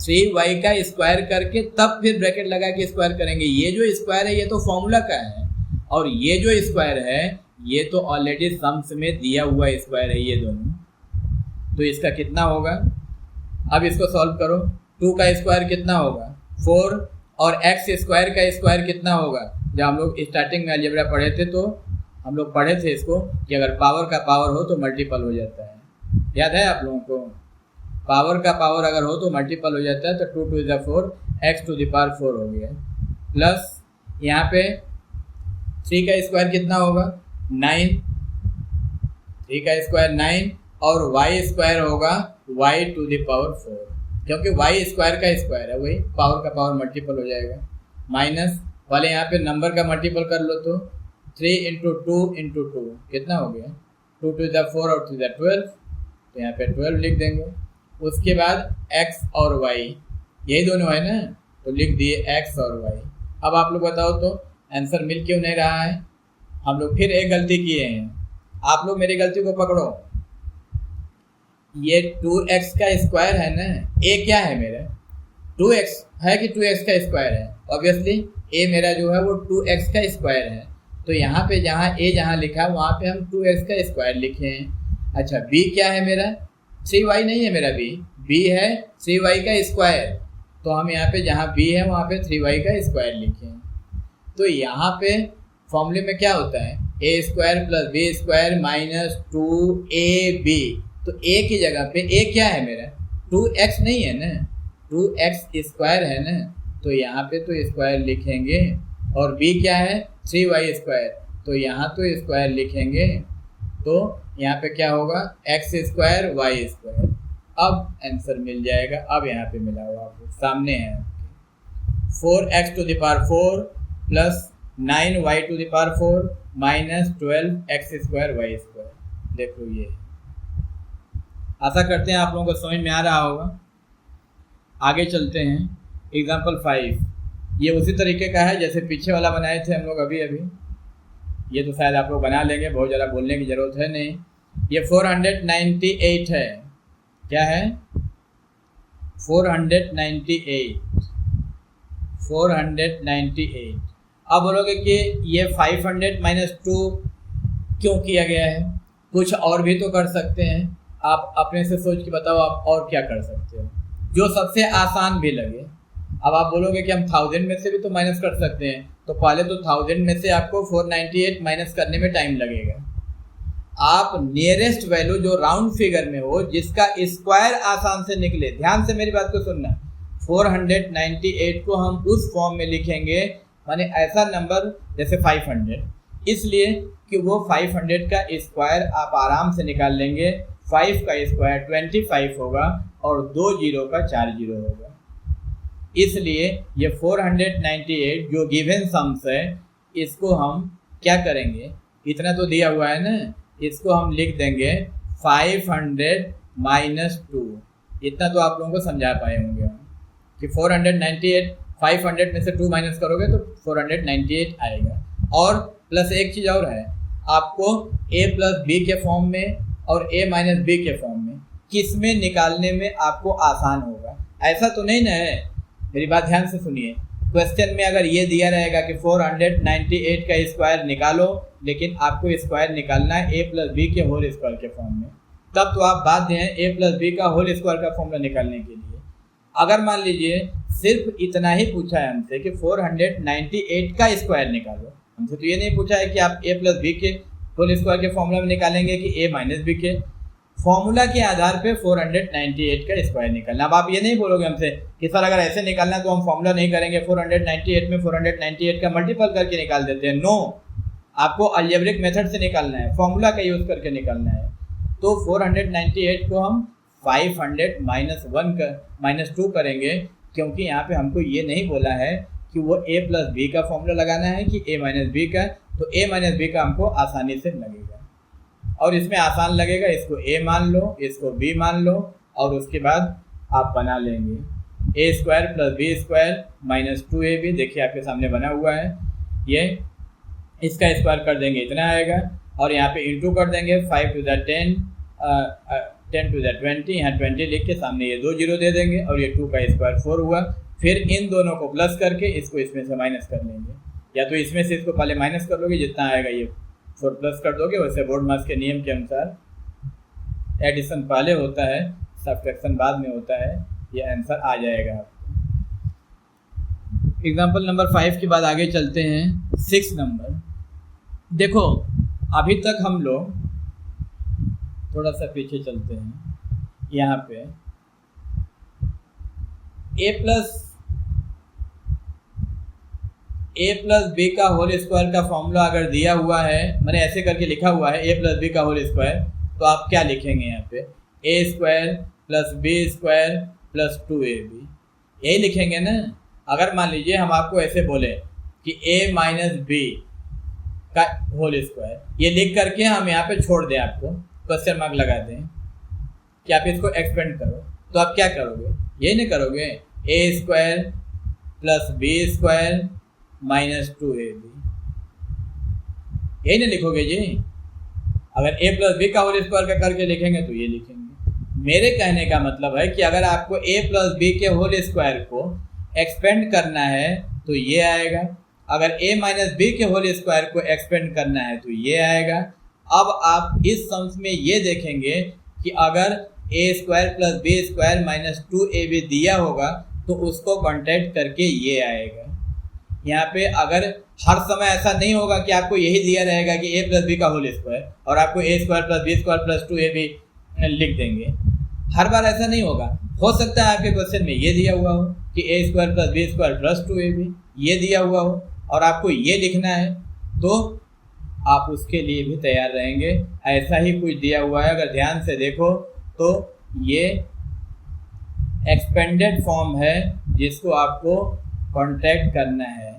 3y का स्क्वायर करके तब फिर ब्रैकेट लगा के स्क्वायर करेंगे। ये जो स्क्वायर है ये तो फॉर्मूला का है, और ये जो स्क्वायर है ये तो ऑलरेडी सम्स में दिया हुआ स्क्वायर है, ये दोनों। तो इसका कितना होगा? अब इसको सॉल्व करो। 2 का स्क्वायर कितना होगा? 4, और x² का स्क्वायर कितना होगा? जब हम लोग स्टार्टिंग में अलजेब्रा पढ़े थे तो हम लोग पढ़े थे इसको कि अगर पावर का पावर हो तो मल्टीपल हो जाता है, याद है आप लोगों को? पावर का पावर अगर हो तो मल्टीपल हो जाता है, तो 2 2 is 4, x⁴ हो गया, प्लस यहाँ पे 3 का स्क्वायर कितना होगा? 9, 3 का स्क्वायर 9, और y² होगा y⁴, क्योंकि y² का स्क्वायर है, वही पावर का पावर मल्टीपल हो जाएगा। माइनस वाले यहाँ पे नंबर का मल्टीपल कर लो तो 3 × 2 × 2 कितना हो गया? 2 2 is 4 और 2 is 12, तो यहाँ पे 12 लिख देंगे। उसके बाद x और y, यही दोनों है ना, तो लिख दिए x और y। अब आप लोग बताओ तो आंसर मिल क्यों नहीं रहा है? हम लोग फिर एक गलती किए हैं, आप लोग मेरी गलती को पकड़ो। ये 2x का स्क्वायर है ना, a क्या है मेरा 2x है कि 2x का स्क्वायर है, ऑब्वियसली a मेरा जो है वो 2x का स्क्वायर है। तो यहाँ पे जहाँ a जहाँ लिखा है वहाँ पे हम 2x का स्क्वायर लिखे हैं। अच्छा b क्या है मेरा 3y नहीं है मेरा b है 3y का स्क्वायर, तो हम यहाँ पे जहाँ b है वहाँ पे 3y का स्क्वायर लिखे हैं। तो यहाँ पे फॉर्मूले में क्या होता है a square plus b square minus 2ab, तो a की जगह पे a क्या है मेरा 2x नहीं है ना, 2x स्क्वायर है ना, तो यहाँ पे तो स्क्वायर लिखेंगे, और b क्या है 3y स्क्वायर, तो यहाँ तो स्क्वायर लिखेंगे, तो यहाँ पे क्या होगा x स्क्वायर y स्क्वायर। अब आंसर मिल जाएगा, अब यहाँ पे मिला हुआ आपको सामने है 4x to the power 4 plus 9y to the power 4 minus 12x square y square. देखो ये, आशा करते हैं आप लोगों को समझ में आ रहा होगा। आगे चलते हैं, एग्जाम्पल 5, ये उसी तरीके का है जैसे पीछे वाला बनाए थे हम लोग अभी। ये तो शायद आप लोग बना लेंगे, बहुत ज़्यादा बोलने की ज़रूरत है नहीं। ये 498 है, क्या है 498। अब बोलोगे कि ये 500 माइनस 2 क्यों किया गया है, कुछ और भी तो कर सकते हैं। आप अपने से सोच के बताओ आप और क्या कर सकते हो जो सबसे आसान भी लगे। अब आप बोलोगे कि हम 1000 में से भी तो माइनस कर सकते हैं, तो पहले तो 1000 में से आपको 498 माइनस करने में टाइम लगेगा। आप नियरेस्ट वैल्यू जो राउंड फिगर में हो, जिसका स्क्वायर आसान से निकले, ध्यान से मेरी बात को सुनना, 498 को हम उस फॉर्म में लिखेंगे, माने ऐसा नंबर जैसे 500, इसलिए कि वो 500 का स्क्वायर आप आराम से निकाल लेंगे। 5 का स्क्वायर 25 होगा और 2 जीरो का 4 जीरो होगा, इसलिए ये 498 जो गिवन सम्स है, इसको हम क्या करेंगे, इतना तो दिया हुआ है ना, इसको हम लिख देंगे 500 माइनस 2। इतना तो आप लोगों को समझा पाए होंगे कि 498 500 में से 2 माइनस करोगे तो 498 आएगा। और प्लस एक चीज़ और है, आपको a प्लस बी के फॉर्म में और a माइनस बी के फॉर्म में किस में निकालने में आपको आसान होगा। ऐसा तो नहीं ना है, मेरी बात ध्यान से सुनिए। क्वेश्चन में अगर ये दिया रहेगा कि 498 का स्क्वायर निकालो, लेकिन आपको स्क्वायर निकालना है a प्लस बी के होल स्क्वायर के फॉर्म में, तब तो आप बाध्य हैं a प्लस बी का होल स्क्वायर का फॉर्मूला निकालने के लिए। अगर मान लीजिए सिर्फ इतना ही पूछा है हमसे कि 498 का स्क्वायर निकालो, हमसे तो ये नहीं पूछा है कि आप a प्लस बी के होल स्क्वायर के फॉर्मूला में निकालेंगे कि a माइनस बी के। फॉर्मूला के आधार पे 498 का स्क्वायर निकालना। अब आप ये नहीं बोलोगे हमसे कि सर अगर ऐसे निकालना तो हम फॉर्मूला नहीं करेंगे, 498 में 498 का मल्टीपल करके निकाल देते हैं। नो, आपको अलजेब्रिक मेथड से निकालना है, फॉर्मूला का यूज़ करके निकालना है। तो 498 को हम 500 माइनस 2 करेंगे, क्योंकि यहाँ पे हमको ये नहीं बोला है कि वो a प्लस बी का फॉर्मूला लगाना है कि a माइनस बी का, तो a माइनस बी का हमको आसानी से लगेगा। और इसमें आसान लगेगा, इसको a मान लो, इसको b मान लो, और उसके बाद आप बना लेंगे a square plus B square minus 2ab। देखिए आपके सामने बना हुआ है, ये इसका स्क्वायर कर देंगे इतना आएगा, और यहाँ पे इंटू कर देंगे 5 टू द 10 10 टू द 20, यहाँ 20 लिख के सामने ये 2 जीरो दे देंगे, और ये 2 का स्क्वायर 4 हुआ। फिर इन दोनों को प्लस करके इसको इसमें से माइनस कर लेंगे, या तो इसमें से इसको पहले माइनस कर लोगे, जितना आएगा ये 4 प्लस कर दोगे। वैसे बोर्ड मास के नियम के अनुसार एडिशन पहले होता है, सब्ट्रैक्शन बाद में होता है। ये आंसर आ जाएगा आपको। एग्जाम्पल नंबर 5 के बाद आगे चलते हैं 6 नंबर। देखो अभी तक हम लोग थोड़ा सा पीछे चलते हैं, यहाँ पे a प्लस बी का होल स्क्वायर का फॉर्मूला अगर दिया हुआ है, मैंने ऐसे करके लिखा हुआ है a प्लस बी का होल स्क्वायर, तो आप क्या लिखेंगे यहाँ पे a square plus B square plus 2ab, यही लिखेंगे ना। अगर मान लीजिए हम आपको ऐसे बोले कि a माइनस बी का होल स्क्वायर, ये लिख करके हम यहाँ पे छोड़ दें, आपको क्वेश्चन मार्क लगा दें कि आप इसको एक्सपेंड करो, तो आप क्या करोगे, यही नहीं करोगे a square plus B square minus 2ab। यही ना लिखोगे जी। अगर a प्लस बी का होल स्क्वायर का करके लिखेंगे तो ये लिखेंगे। मेरे कहने का मतलब है कि अगर आपको a प्लस बी के होल स्क्वायर को एक्सपेंड करना है तो ये आएगा, अगर a माइनस बी के होल स्क्वायर को एक्सपेंड करना है तो ये आएगा। अब आप इस सम्स में ये देखेंगे कि अगर a square plus B square minus 2ab दिया होगा तो उसको कॉन्टैक्ट करके ये आएगा। यहाँ पे अगर हर समय ऐसा नहीं होगा कि आपको यही दिया रहेगा कि a प्लस बी का होल स्क्वायर और आपको a square plus B square plus 2ab लिख देंगे, हर बार ऐसा नहीं होगा। हो सकता है आपके क्वेश्चन में ये दिया हुआ हो कि a square plus B square plus 2ab ये दिया हुआ हो और आपको ये लिखना है, तो आप उसके लिए भी तैयार रहेंगे। ऐसा ही कुछ दिया हुआ है, अगर ध्यान से देखो तो ये एक्सपेंडेड फॉर्म है जिसको आपको कॉन्टैक्ट करना है।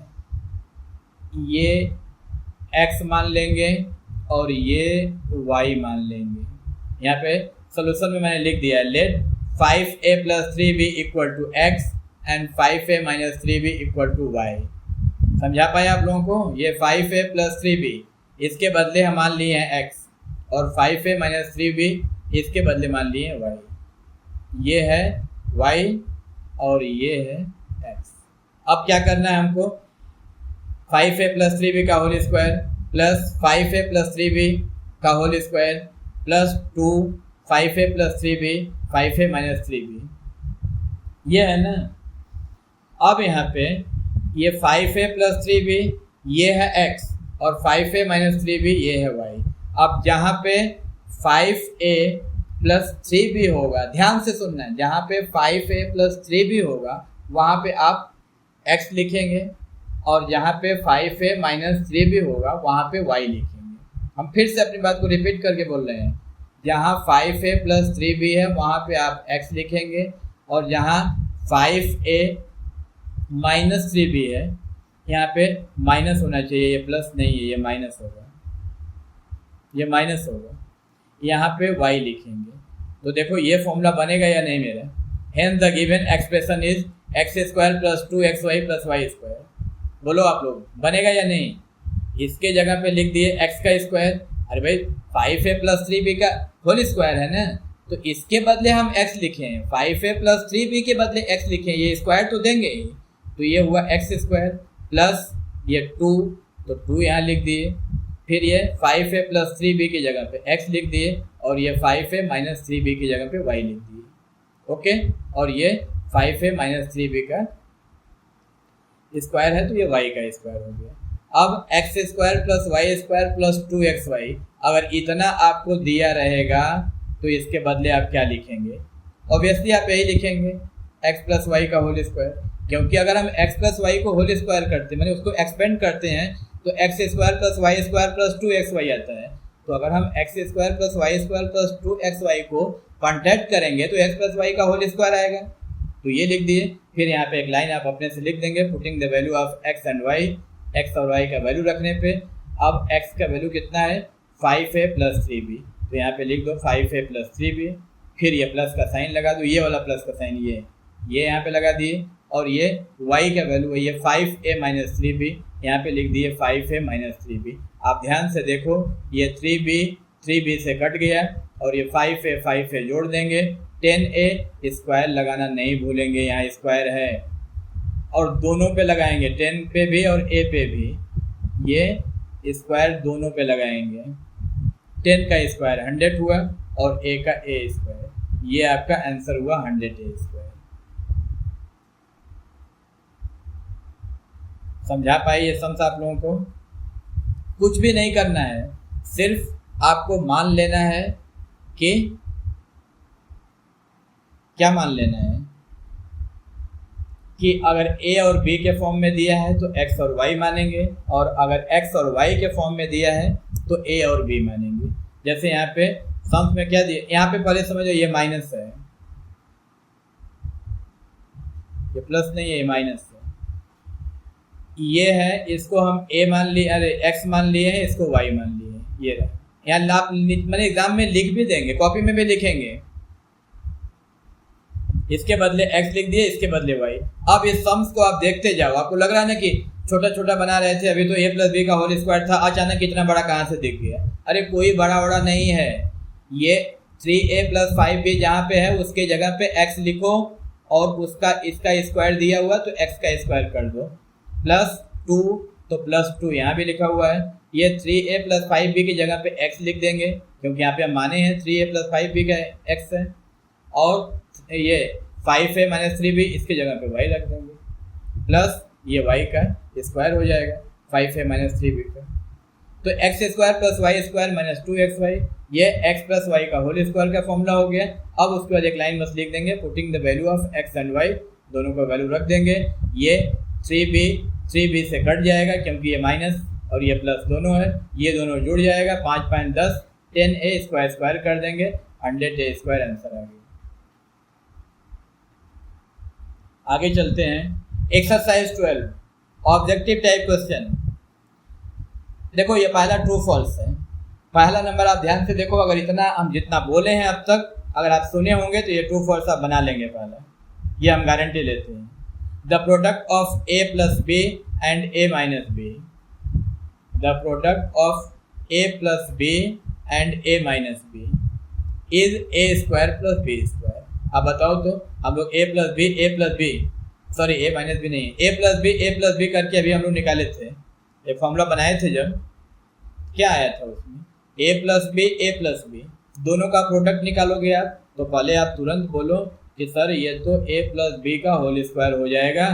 ये x मान लेंगे और ये y मान लेंगे। यहाँ पे सोल्यूशन में मैंने लिख दिया है, let 5a plus 3b equal to x and 5a minus 3b equal to y। समझा पाए आप लोगों को? ये 5a प्लस 3b इसके बदले हम मान लिए हैं x और 5a माइनस 3b इसके बदले मान लिए हैं y। ये है y और ये है x। अब क्या करना है हमको? 5a प्लस 3b का whole square plus 5a plus 3b का whole square plus 2 5a plus 3b 5a minus 3b, ये है ना। अब यहाँ पे ये 5a प्लस 3b ये है x और 5a माइनस 3b ये है y। अब जहाँ पे 5a प्लस 3b होगा, ध्यान से सुनना है, जहाँ पे 5a प्लस 3b होगा वहाँ पे आप x लिखेंगे और जहाँ पे 5a माइनस 3b होगा वहाँ पे y लिखेंगे। हम फिर से अपनी बात को रिपीट करके बोल रहे हैं, जहाँ 5a प्लस 3b है वहाँ पे आप x लिखेंगे और जहाँ 5a माइनस 3b है यहाँ पे माइनस होना चाहिए, ये प्लस नहीं है, ये माइनस होगा, ये माइनस होगा, यहाँ पे y लिखेंगे। तो देखो ये फॉर्मूला बनेगा या नहीं मेरा? Hence the given expression is x square plus 2xy plus Y square. बोलो आप लोग, बनेगा या नहीं? इसके जगह पे लिख दिए x का स्क्वायर, अरे भाई 5a प्लस 3b का होल स्क्वायर है ना, तो इसके बदले हम x लिखें, 5a प्लस 3b के बदले x लिखें, ये स्क्वायर तो देंगे ही, तो ये हुआ x स्क्वायर प्लस ये 2, तो 2 यहाँ लिख दिए, फिर ये 5a प्लस 3b की जगह पे x लिख दिए और ये 5a माइनस 3b की जगह पे y लिख दिए। ओके, और ये 5a माइनस 3b का स्क्वायर है तो ये y का स्क्वायर हो गया। अब x square plus Y square plus 2xy, अगर इतना आपको दिया रहेगा तो इसके बदले आप क्या लिखेंगे? ऑब्वियसली आप यही लिखेंगे x प्लस वाई का होल स्क्वायर, क्योंकि अगर हम x प्लस वाई को होल स्क्वायर करते हैं, मैंने उसको एक्सपेंड करते हैं, तो x square plus Y square plus 2xy आता है। तो अगर हम x square plus Y square plus 2xy को कॉन्टैक्ट करेंगे तो x प्लस वाई का होल स्क्वायर आएगा, तो ये लिख दिए। फिर यहाँ पे एक लाइन आप अपने से लिख देंगे, putting the value of x and y, x और y का वैल्यू रखने पे अब x का वैल्यू कितना है? 5a प्लस 3b, तो यहाँ पे लिख दो 5a प्लस 3b, फिर ये प्लस का साइन लगा दो, ये वाला प्लस का साइन ये यहाँ पे लगा दिए, और ये y का वैल्यू है ये 5a माइनस 3b, यहाँ पे लिख दिए 5a माइनस 3b। आप ध्यान से देखो, ये 3b से कट गया और ये 5a जोड़ देंगे, 10a स्क्वायर लगाना नहीं भूलेंगे, यहाँ स्क्वायर है और दोनों पे लगाएंगे, 10 पे भी और a पे भी, ये स्क्वायर दोनों पे लगाएंगे। 10 का स्क्वायर 100 हुआ और a का a स्क्वायर, ये आपका आंसर हुआ 100a स्क्वायर। समझा पाए ये सम्स आप लोगों को? कुछ भी नहीं करना है, सिर्फ आपको मान लेना है कि क्या मान लेना है कि अगर a और b के फॉर्म में दिया है तो x और y मानेंगे, और अगर x और y के फॉर्म में दिया है तो a और b मानेंगे। जैसे यहाँ पे सम्स में क्या दिया, यहाँ पे पहले समझो ये माइनस है, ये प्लस नहीं है, ये माइनस है, ये है, इसको हम a मान लिए, अरे x मान लिए हैं, इसको y मान लिए, ये रहा। यहाँ मैंने एग्जाम में लिख भी देंगे, कॉपी में भी लिखेंगे, इसके बदले x लिख दिए, इसके बदले y। अब इस सम्स को आप देखते जाओ, आपको लग रहा है ना कि छोटा छोटा बना रहे थे, अभी तो a प्लस बी का होल स्क्वायर था, अचानक इतना बड़ा कहाँ से दिख गया? अरे कोई बड़ा बड़ा नहीं है, ये 3a प्लस 5b जहाँ पे है उसके जगह पे x लिखो और उसका इसका स्क्वायर दिया हुआ तो x का स्क्वायर कर दो, प्लस 2 तो प्लस 2 यहाँ भी लिखा हुआ है। ये 3a प्लस 5b की जगह पे x लिख देंगे क्योंकि यहाँ पे हम माने हैं 3a प्लस 5b का x है, और ये 5a माइनस 3b इसकी जगह पे y रख देंगे, प्लस ये y का स्क्वायर हो जाएगा 5a माइनस 3b का। तो x square plus Y square minus 2xy, ये x प्लस वाई का होल स्क्वायर का फॉर्मूला हो गया। अब उसके बाद एक लाइन बस लिख देंगे, putting the value of x and y, दोनों का वैल्यू रख देंगे। ये 3b से कट जाएगा क्योंकि ये माइनस और ये प्लस दोनों है, ये दोनों जुड़ जाएगा, 5 5 10, 10a स्क्वायर स्क्वायर कर देंगे, 100a स्क्वायर आंसर आ गया। आगे चलते हैं, एक्सरसाइज 12 ऑब्जेक्टिव टाइप क्वेश्चन। देखो ये पहला ट्रू फॉल्स है, पहला नंबर आप ध्यान से देखो, अगर इतना हम जितना बोले हैं अब तक अगर आप सुने होंगे तो ये ट्रू फॉल्स आप बना लेंगे पहला, ये हम गारंटी लेते हैं। The product of a plus B and a minus B, the product of a plus B and a minus B is a square plus b square. अब बताओ तो, हम लोग a plus B sorry a minus B नहीं, a plus B करके अभी हम लोग निकाले थे, एक फॉर्मूला बनाए थे, जब क्या आया था उसमें a प्लस बी दोनों का प्रोडक्ट निकालोगे आप तो पहले आप तुरंत बोलो कि सर ये तो a प्लस बी का होल स्क्वायर हो जाएगा।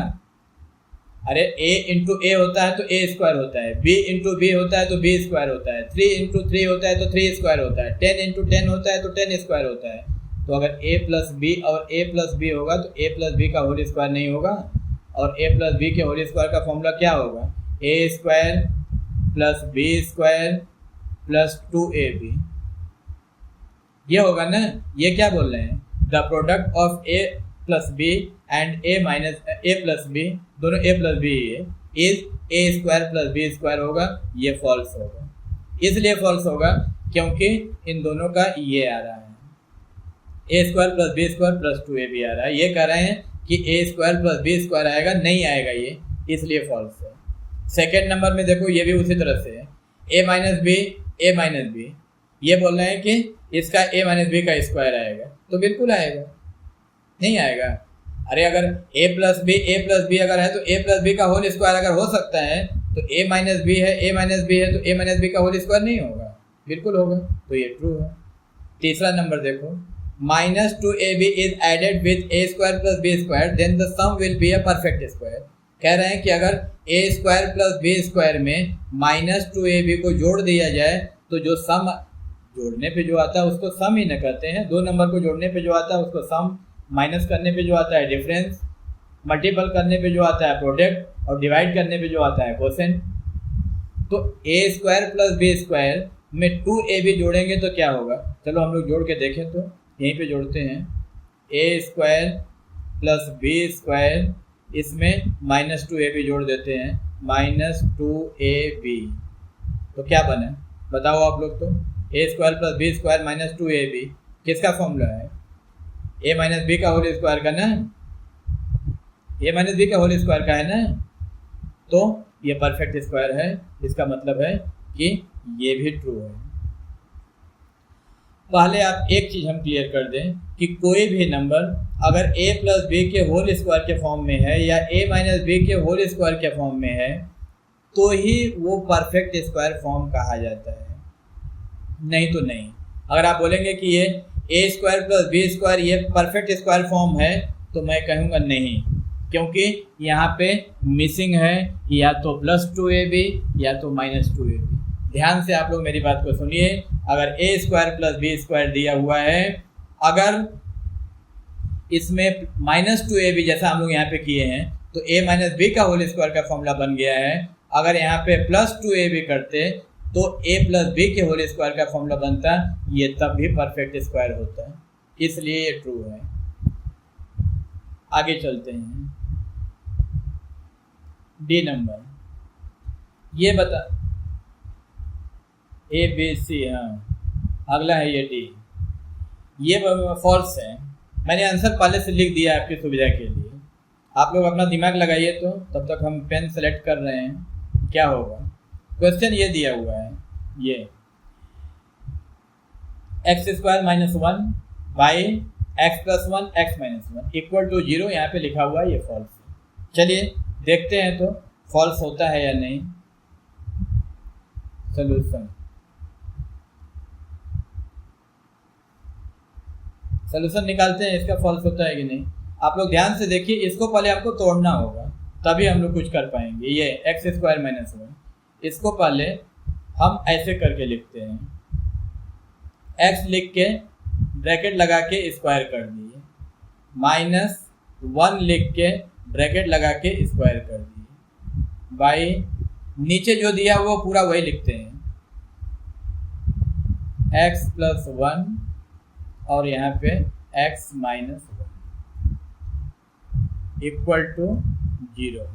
अरे a इंटू ए होता है तो a स्क्वायर होता है, b इंटू बी होता है तो b स्क्वायर होता है, 3 इंटू 3 होता है तो 3 स्क्वायर होता है, 10 इंटू 10 होता है तो 10 स्क्वायर होता है। तो अगर a प्लस बी और a प्लस बी होगा तो a प्लस बी का होल स्क्वायर नहीं होगा, और a प्लस बी के होल स्क्वायर का फॉर्मूला क्या होगा? a square plus B square plus 2ab, ये होगा ना। ये क्या बोल रहे हैं? The product of a plus B and a minus a plus B, दोनों a plus B is a square plus B square होगा, ये फॉल्स होगा। इसलिए फॉल्स होगा क्योंकि इन दोनों का ये आ रहा है, a square plus B square plus 2ab आ रहा है, ये कह रहे हैं कि a square plus B square आएगा, नहीं आएगा ये, इसलिए फॉल्स है। सेकेंड नंबर में देखो ये भी उसी तरह से है, a माइनस बी, ये बोल रहे हैं कि इसका a माइनस बी का स्क्वायर आएगा, तो बिल्कुल आएगा, नहीं आएगा। अरे अगर a प्लस बी अगर है तो a प्लस बी का होल स्क्वायर अगर हो सकता है तो a माइनस बी है तो a माइनस बी का होल स्क्वायर नहीं होगा, बिल्कुल होगा, तो ये ट्रू है। तीसरा नंबर देखो, minus 2ab is added with a square plus B square then the sum will be a perfect square. कह रहे हैं कि अगर a square plus B square में माइनस 2ab को जोड़ दिया जाए तो जो सम जोड़ने पे जो आता है उसको सम ही न कहते हैं, दो नंबर को जोड़ने पे जो आता है उसको सम, माइनस करने पे जो आता है डिफरेंस, मल्टीपल करने पे जो आता है प्रोडक्ट, और डिवाइड करने पे जो आता है कोसेंट। तो a square plus B square में 2ab जोड़ेंगे तो क्या होगा? चलो हम लोग जोड़ के देखें, तो यहीं पे जोड़ते हैं, a square plus B square, इसमें माइनस 2ab जोड़ देते हैं, माइनस 2ab, तो क्या बने बताओ आप लोग। तो a square plus B square minus 2ab किसका फॉर्मूला है? a माइनस बी का होल स्क्वायर का ना, a माइनस बी का होल स्क्वायर का है ना, तो ये परफेक्ट स्क्वायर है, इसका मतलब है कि ये भी ट्रू है। पहले आप एक चीज़ हम क्लियर कर दें कि कोई भी नंबर अगर a प्लस बी के होल स्क्वायर के फॉर्म में है या a माइनस बी के होल स्क्वायर के फॉर्म में है तो ही वो परफेक्ट स्क्वायर फॉर्म कहा जाता है, नहीं तो नहीं। अगर आप बोलेंगे कि ये a square plus B square ये परफेक्ट स्क्वायर फॉर्म है तो मैं कहूँगा नहीं, क्योंकि यहाँ पे मिसिंग है या तो प्लस 2ab या तो माइनस 2ab। ध्यान से आप लोग मेरी बात को सुनिए, अगर a square plus B square दिया हुआ है, अगर इसमें माइनस 2ab जैसा हम लोग यहाँ पे किए हैं तो a माइनस बी का होल स्क्वायर का फॉर्मूला बन गया है। अगर यहाँ पे प्लस 2ab करते तो a प्लस बी के होल स्क्वायर का फॉर्मूला बनता, ये तब भी परफेक्ट स्क्वायर होता है, इसलिए ये ट्रू है। आगे चलते हैं, डी नंबर, ये बता ए बी सी, हाँ अगला है ये डी, ये फॉल्स है। मैंने आंसर पहले से लिख दिया आपकी सुविधा के लिए, आप लोग अपना दिमाग लगाइए। तो तब तक हम पेन सेलेक्ट कर रहे हैं, क्या होगा। क्वेश्चन ये दिया हुआ है, ये x² - 1 by x+1 x - 1 equal to 0 यहाँ पे लिखा हुआ है, ये फॉल्स है। चलिए देखते हैं तो फॉल्स होता है या नहीं। सोल्यूशन निकालते हैं, इसका फॉल्स होता है कि नहीं। आप लोग ध्यान से देखिए, इसको पहले आपको तोड़ना होगा, तभी हम लोग कुछ कर पाएंगे। ये x² - 1, इसको पहले हम ऐसे करके लिखते हैं, x लिख के ब्रैकेट लगा के स्क्वायर कर दिए, -1 लिख के ब्रैकेट लगा के स्क्वायर कर दिए, बाई नीचे जो दिया वो पूरा वही लिखते हैं, x+1 और यहाँ पे x - 1 इक्वल टू 0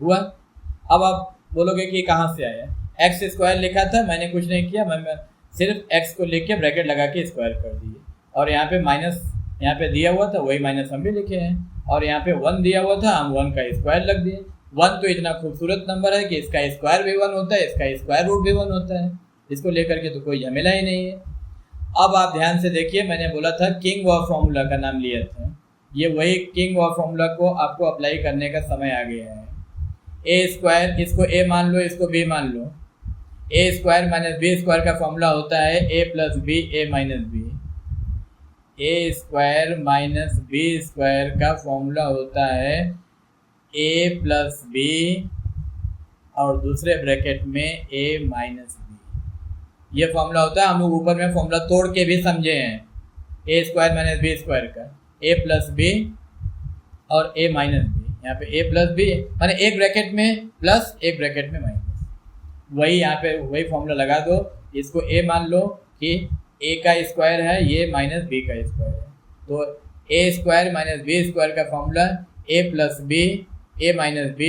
हुआ। अब आप बोलोगे कि कहाँ से आया, x² लिखा था, मैंने कुछ नहीं किया, मैं सिर्फ x को लिख के ब्रैकेट लगा के स्क्वायर कर दिए, और यहाँ पे माइनस यहाँ पे दिया हुआ था वही माइनस हम भी लिखे हैं, और यहाँ पे 1 दिया हुआ था, हम 1 का स्क्वायर लग दिए। 1 तो इतना खूबसूरत नंबर है कि इसका स्क्वायर भी 1 होता है, इसका स्क्वायर रूट भी 1 होता है, इसको लेकर के तो कोई झमेला ही नहीं है। अब आप ध्यान से देखिए, मैंने बोला था किंग ऑफ फॉर्मूला का नाम लिया था, ये वही किंग ऑफ फॉर्मूला को आपको अप्लाई करने का समय आ गया है। a², इसको a मान लो, इसको b मान लो, a² - b² का फॉर्मूला होता है a + b a - b, a² - b² का फॉर्मूला होता है a + b और दूसरे ब्रैकेट में a - b, ये फॉर्मूला होता है। हम लोग ऊपर में फॉर्मूला तोड़ के भी समझे हैं, a² - b² का a + b और a - b, यहाँ पे a + b माने एक ब्रैकेट में प्लस एक ब्रैकेट में माइनस, वही यहाँ पे वही फॉर्मूला लगा दो। इसको a मान लो कि a का स्क्वायर है, ये -b का स्क्वायर है, तो a² - b² का formula a + b a - b,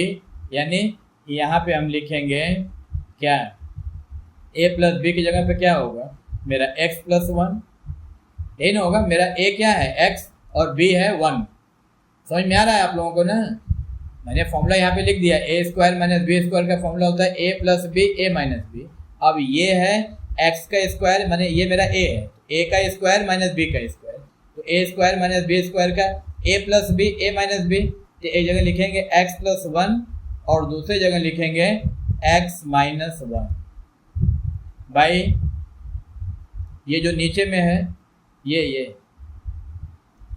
यानी यहाँ पे हम लिखेंगे क्या, a + b की जगह पे क्या होगा मेरा x+1, यही ना होगा। मेरा a क्या है x और b है 1, समझ में आ रहा है आप लोगों को ना। मैंने फॉर्मूला यहाँ पे लिख दिया, a² - b² का फॉर्मूला होता है a + b a - b। अब ये है x का स्क्वायर, माने ये मेरा a है, a का स्क्वायर - b का स्क्वायर, तो a² - b² का a + b a - b, तो एक जगह लिखेंगे x+1 और दूसरी जगह लिखेंगे x - 1 बाई ये जो नीचे में है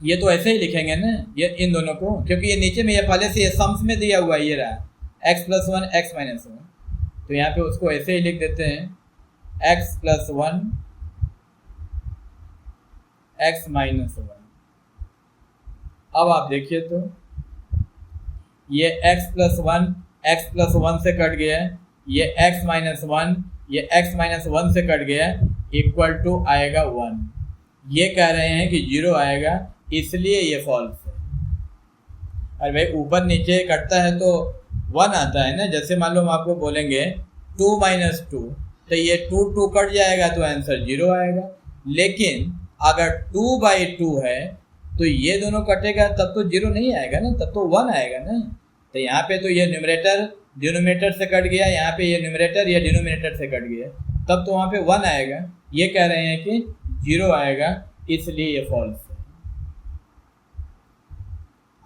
ये तो ऐसे ही लिखेंगे ना, ये इन दोनों को, क्योंकि ये नीचे में ये पहले से ये सम्स में दिया हुआ है, ये रहा x+1 x - 1, तो यहाँ पे उसको ऐसे ही लिख देते हैं x+1 x - 1। अब आप देखिए तो ये x+1 से कट गया, ये x - 1 ये x - 1 से कट गया, इक्वल टू आएगा 1। ये कह रहे हैं कि 0 आएगा, इसलिए ये फॉल्स है। अरे भाई ऊपर नीचे कटता है तो 1 आता है ना, जैसे मान लो हम आपको बोलेंगे 2 - 2, तो ये 2 कट जाएगा तो आंसर 0 आएगा। लेकिन अगर 2/2 है तो ये दोनों कटेगा तब तो 0 नहीं आएगा ना, तब तो 1 आएगा ना। तो यहाँ पे तो ये न्यूमरेटर डिनोमिनेटर से कट गया, यहाँ पे ये न्यूमरेटर या डिनोमिनेटर से कट गया, तब तो वहाँ पे 1 आएगा। ये कह रहे हैं कि 0 आएगा, इसलिए ये फॉल्स है।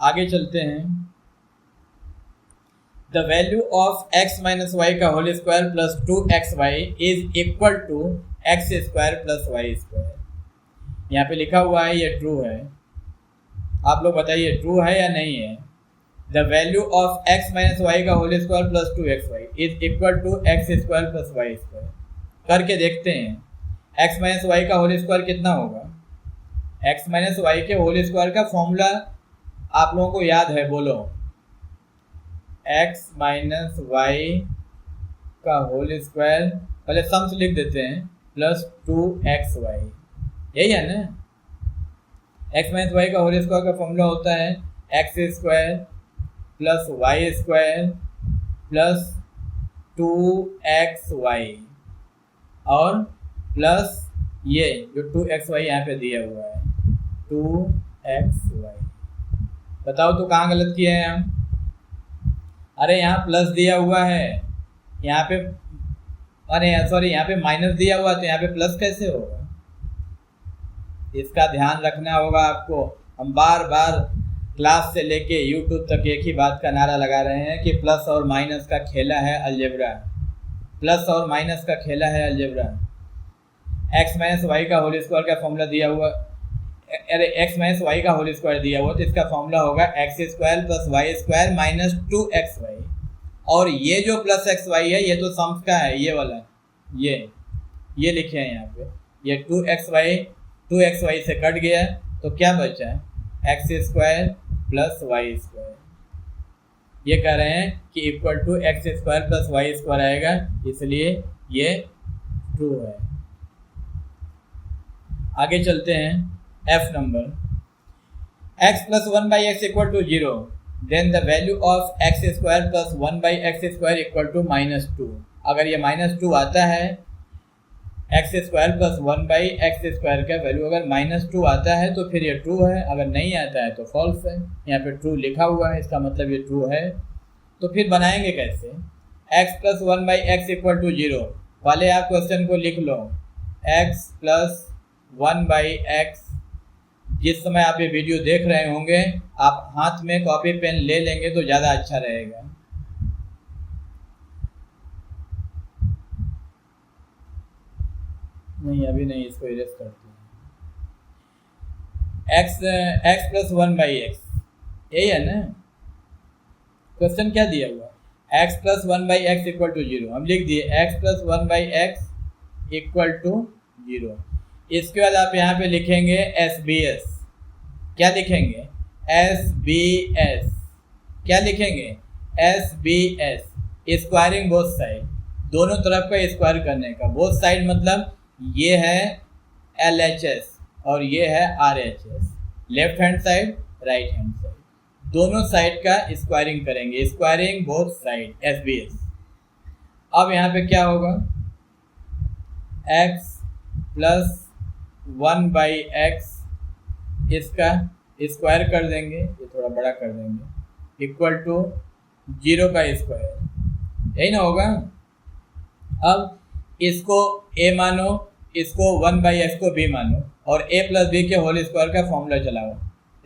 आगे चलते हैं। The value of x - y का whole square plus 2xy is equal to x² + y²। यहाँ पे लिखा हुआ है, ये ट्रू है। आप लोग बताइए ट्रू है या नहीं है। The value of x - y का whole square plus 2xy is equal to x² + y²। करके देखते हैं, x - y का होल स्क्वायर कितना होगा। x - y के होल स्क्वायर का फॉर्मूला आप लोगों को याद है, बोलो। x - y का होल स्क्वायर, पहले सम्स लिख देते हैं, प्लस 2xy, यही है ना। x - y का होल स्क्वायर का फॉर्मूला होता है x² + y² प्लस 2xy और प्लस ये जो 2xy यहाँ पे दिया हुआ है, 2xy। बताओ तो कहाँ गलत किए हैं हम? अरे यहाँ प्लस दिया हुआ है, यहाँ पे, अरे सॉरी यहाँ पे माइनस दिया हुआ, तो यहाँ पे प्लस कैसे होगा? इसका ध्यान रखना होगा आपको। हम बार बार क्लास से लेके यूट्यूब तक एक ही बात का नारा लगा रहे हैं कि प्लस और माइनस का खेला है अलजेब्रा, प्लस और माइनस का खेला है अलजेब्रा। x माइनस वाई का होल स्क्वायर का फॉर्मूला दिया हुआ, अरे x माइनस वाई का होल स्क्वायर दिया हुआ, तो इसका फॉर्मूला होगा x square plus Y square minus 2xy। और ये जो प्लस xy है ये तो सम्स का है, ये वाला, ये लिखे हैं यहाँ पे, ये 2xy से कट गया, तो क्या बचा है? X square plus Y square. ये कह रहे हैं कि equal to X square plus Y square आएगा, इसलिए ये ट्रू है। आगे चलते हैं, एफ नंबर, x प्लस 1/x equal to 0, then the value of X square plus 1/x square equal to -2। अगर ये -2 आता है, x square plus 1/x square का वैल्यू अगर -2 आता है तो फिर ये ट्रू है, अगर नहीं आता है तो फॉल्स है। यहाँ पे ट्रू लिखा हुआ है, इसका मतलब ये ट्रू है। तो फिर बनाएंगे कैसे? x प्लस 1/x इक्वल टू 0 वाले आप क्वेश्चन को लिख लो, x प्लस 1/x। जिस समय आप ये वीडियो देख रहे होंगे आप हाथ में कॉपी पेन ले लेंगे तो ज़्यादा अच्छा रहेगा। नहीं अभी नहीं, इसको इरेज करते हैं। x प्लस 1/x, यही है ना क्वेश्चन? क्या दिया हुआ? x प्लस 1/x इक्वल टू 0, हम लिख दिए x प्लस 1/x इक्वल टू 0। इसके बाद आप यहाँ पे लिखेंगे SBS। क्या लिखेंगे? SBS। क्या लिखेंगे? SBS, स्क्वायरिंग बोथ साइड, दोनों तरफ का स्क्वायर करने का। बोथ साइड मतलब ये है LHS और ये है RHS, left hand side right hand side, दोनों साइड का स्क्वायरिंग करेंगे, स्क्वायरिंग बोथ साइड SBS। अब यहाँ पे क्या होगा? x प्लस 1/x, इसका स्क्वायर कर देंगे, ये थोड़ा बड़ा कर देंगे, इक्वल टू 0 का स्क्वायर, यही ना होगा? अब इसको a मानो, इसको 1/x को b मानो, और a प्लस बी के होल स्क्वायर का फॉर्मूला चलाओ।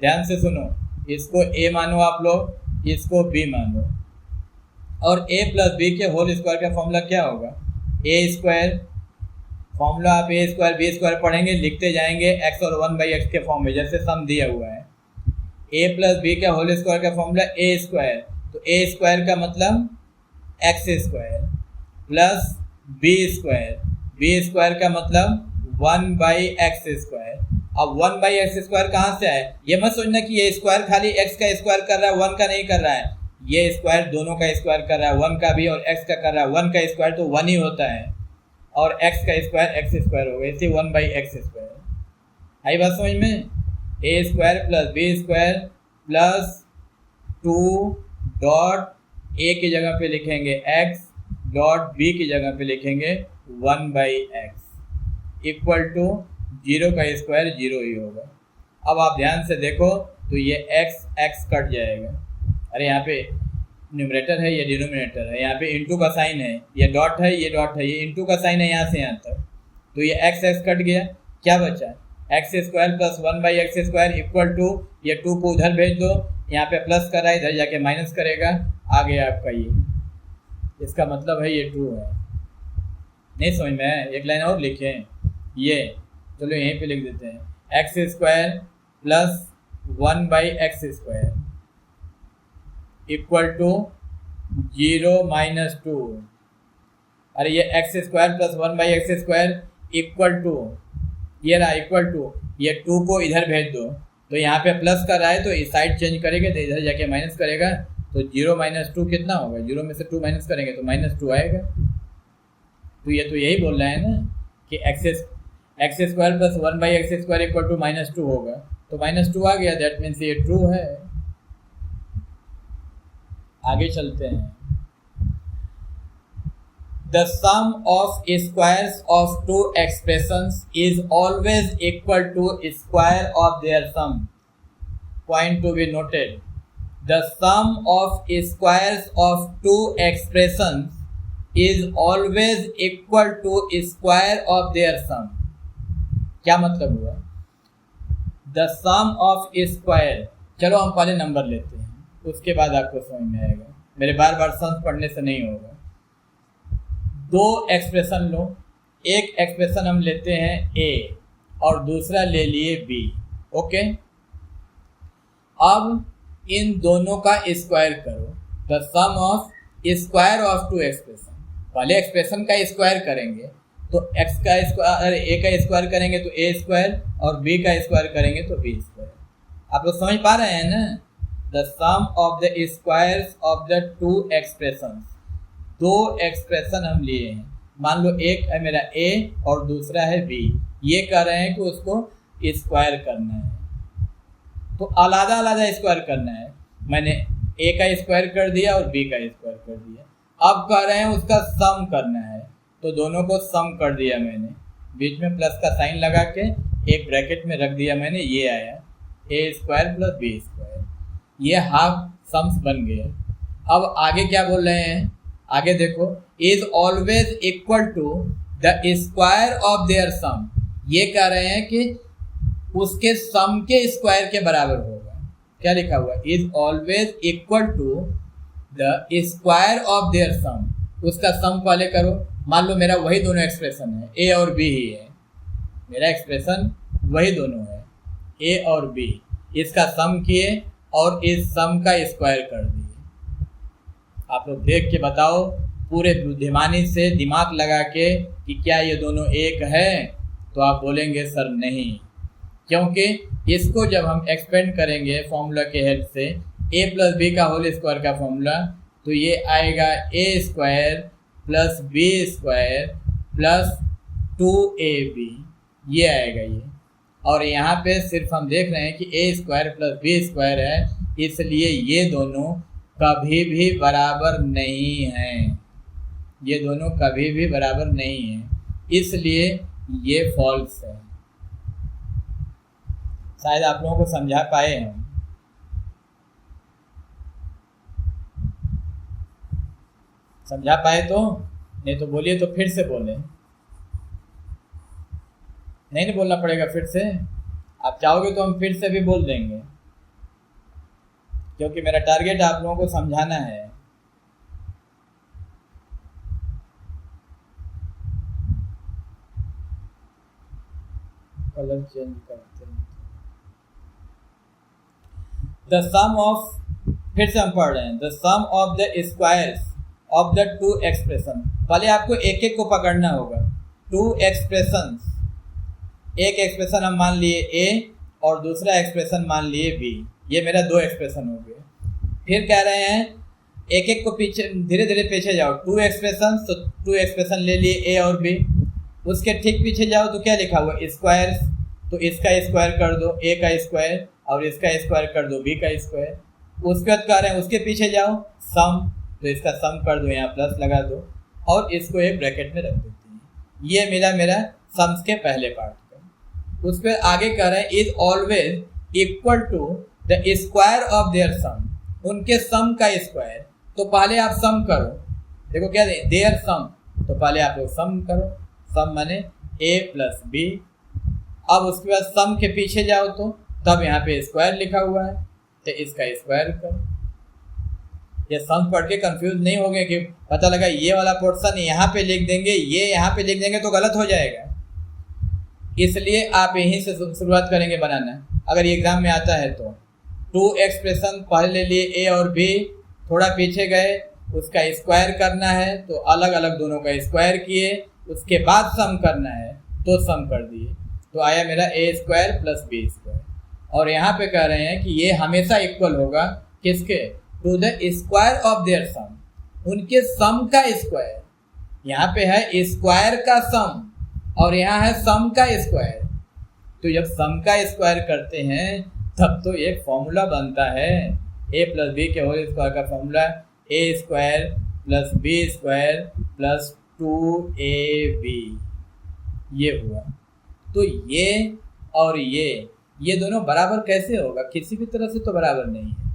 ध्यान से सुनो, इसको a मानो आप लोग, इसको b मानो, और a प्लस बी के होल स्क्वायर का फॉर्मूला क्या होगा? a स्क्वायर, फॉर्मूला आप a स्क्वायर b स्क्वायर पढ़ेंगे, लिखते जाएंगे x और 1/x के फॉर्म में, जैसे सम दिया हुआ है। a प्लस बी का होल स्क्वायर का फॉर्मूला a स्क्वायर, तो a स्क्वायर का मतलब x square plus b square, b square का मतलब 1/x स्क्वायर। अब 1/x स्क्वायर कहाँ से आए? ये मत सोचना कि ये स्क्वायर खाली x का स्क्वायर कर रहा है, 1 का नहीं कर रहा है। ये स्क्वायर दोनों का स्क्वायर कर रहा है, 1 का भी और x का कर रहा है। 1 का स्क्वायर तो 1 ही होता है, और x का स्क्वायर x स्क्वायर होगा, इसे 1/x स्क्वायर। आई बात समझ में? a square plus b square plus 2 dot a की जगह पे लिखेंगे x, डॉट b की जगह पे लिखेंगे 1/x इक्वल टू 0 का स्क्वायर 0 ही होगा। अब आप ध्यान से देखो तो ये x कट जाएगा, अरे यहाँ पे न्यूमरेटर है, ये डिनोमिनेटर है, यहाँ पे इंटू का साइन है, ये डॉट है, ये डॉट है, ये इंटू का साइन है यहाँ से यहाँ तक, तो ये x कट गया। क्या बचा? X square plus 1/x square equal to, ये 2 को उधर भेज दो, यहाँ पे प्लस कर रहा है, इधर जाके माइनस करेगा, आ गया आपका ये। इसका मतलब है ये ट्रू है। नहीं समझ में है? एक लाइन और लिखें, ये चलो यहीं पे लिख देते हैं, X square plus 1/x square equal to 0 - 2। अरे ये x square plus 1/x square equal to, ये रहा इक्वल टू, ये 2 को इधर भेज दो, तो यहाँ पे प्लस कर रहा है तो इस साइड चेंज करेंगे तो इधर जाके माइनस करेगा, तो 0 - 2 कितना होगा? 0 में से 2 माइनस करेंगे तो -2 आएगा। तो ये तो यही बोल रहा है ना कि X square plus 1/x square equal to -2 होगा, तो -2 आ गया, दैट मीन्स ये ट्रू है। आगे चलते हैं, The sum of squares of two expressions is always equal to square of their sum. Point to be noted. The sum of squares of two expressions is always equal to square of their sum. क्या मतलब हुआ? The sum of square, चलो हम पहले number लेते हैं, उसके बाद आपको समझ में आएगा, मेरे बार बार सम्स पढ़ने से नहीं होगा। दो एक्सप्रेशन लो, एक एक्सप्रेशन हम लेते हैं ए और दूसरा ले लिए बी, ओके। अब इन दोनों का स्क्वायर करो, the sum of square of two expression. पहले एक्सप्रेशन का स्क्वायर करेंगे तो एक्स का स्क्वायर, ए का स्क्वायर करेंगे तो ए स्क्वायर और बी का स्क्वायर करेंगे तो बी स्क्वायर। आप लोग समझ पा रहे हैं ना? The sum of the squares of the two expressions. दो एक्सप्रेशन हम लिए हैं, मान लो एक है मेरा ए और दूसरा है बी, ये कह रहे हैं कि उसको स्क्वायर करना है, तो अलग अलग स्क्वायर करना है। मैंने ए का स्क्वायर कर दिया और बी का स्क्वायर कर दिया। अब कह रहे हैं उसका सम करना है, तो दोनों को सम कर दिया मैंने, बीच में प्लस का साइन लगा के एक ब्रैकेट में रख दिया मैंने, ये आया ए स्क्वायर प्लस बी स्क्वायर, ये हाफ सम्स बन गए। अब आगे क्या बोल रहे हैं? आगे देखो, is always equal to the square of their sum. ये कह रहे हैं कि उसके सम के स्क्वायर के बराबर होगा। क्या लिखा हुआ? Is always equal to the square of their sum. उसका सम पहले करो, मान लो मेरा वही दोनों एक्सप्रेशन है, ए और बी ही है, मेरा एक्सप्रेशन वही दोनों है, ए और बी। इसका सम किए और इस सम का स्क्वायर कर दिए। आप लोग देख के बताओ पूरे बुद्धिमानी से, दिमाग लगा के कि क्या ये दोनों एक है, तो आप बोलेंगे सर नहीं, क्योंकि इसको जब हम एक्सपेंड करेंगे फॉर्मूला के हेल्प से, ए प्लस बी का होल स्क्वायर का फॉर्मूला, तो ये आएगा A square plus B square plus 2ab, ये आएगा ये। और यहाँ पे सिर्फ हम देख रहे हैं कि A square plus B square है, इसलिए ये दोनों कभी भी बराबर नहीं हैं, ये दोनों कभी भी बराबर नहीं हैं, इसलिए ये फॉल्स है। शायद आप लोगों को समझा पाए हम। समझा पाए तो? नहीं तो बोलिए, तो फिर से बोलें। नहीं बोलना पड़ेगा फिर से, आप चाहोगे तो हम फिर से भी बोल देंगे, क्योंकि मेरा टारगेट आप लोगों को समझाना है। कलर चेंज करते हैं। द सम ऑफ, फिर से हम पढ़ रहे हैं, the sum of the squares of the two expression. पहले आपको एक एक को पकड़ना होगा। टू एक्सप्रेशंस, एक एक्सप्रेशन हम मान लिए ए और दूसरा एक्सप्रेशन मान लिए बी, ये मेरा दो एक्सप्रेशन हो गए। फिर कह रहे हैं एक एक को पीछे, धीरे धीरे पीछे जाओ। टू एक्सप्रेशन, तो टू एक्सप्रेशन ले लिए ए और बी, उसके ठीक पीछे जाओ तो क्या लिखा हुआ? स्क्वायर्स, तो इसका स्क्वायर कर दो ए का स्क्वायर और इसका स्क्वायर कर दो बी का स्क्वायर। उसके बाद कह रहे हैं उसके पीछे जाओ सम, तो इसका सम कर दो, यहाँ प्लस लगा दो और इसको एक ब्रैकेट में रख देते हैं। ये मिला मेरा सम्स के पहले पार्ट का। उस पर आगे कह रहे हैं is always equal to the square of their sum, उनके सम का स्क्वायर। तो पहले आप सम करो, देखो क्या देयर सम, तो पहले आप लोग सम करो, सम माने ए प्लस बी। अब उसके बाद सम के पीछे जाओ तो तब यहाँ पे स्क्वायर लिखा हुआ है, तो इसका स्क्वायर करो। ये सम पढ़ के कंफ्यूज नहीं हो गए कि पता लगा ये वाला पोर्शन यहाँ पे लिख देंगे, ये यहाँ पे लिख देंगे तो गलत हो जाएगा। इसलिए आप यहीं से शुरुआत करेंगे बनाना, अगर ये एग्जाम में आता है तो। टू एक्सप्रेशन पहले ले लिए ए और बी, थोड़ा पीछे गए, उसका स्क्वायर करना है तो अलग अलग दोनों का स्क्वायर किए, उसके बाद सम करना है तो सम कर दिए, तो आया मेरा ए स्क्वायर प्लस बी स्क्वायर। और यहाँ पे कह रहे हैं कि ये हमेशा इक्वल होगा किसके? To the square of their sum, उनके सम का स्क्वायर। यहाँ पे है स्क्वायर का सम और यहाँ है सम का स्क्वायर, तो जब सम का स्क्वायर करते हैं तब तो एक फॉर्मूला बनता है, ए प्लस बी के होल स्क्वायर का formula A square plus B square plus 2ab ये हुआ। तो ये और ये दोनों बराबर कैसे होगा? किसी भी तरह से तो बराबर नहीं है।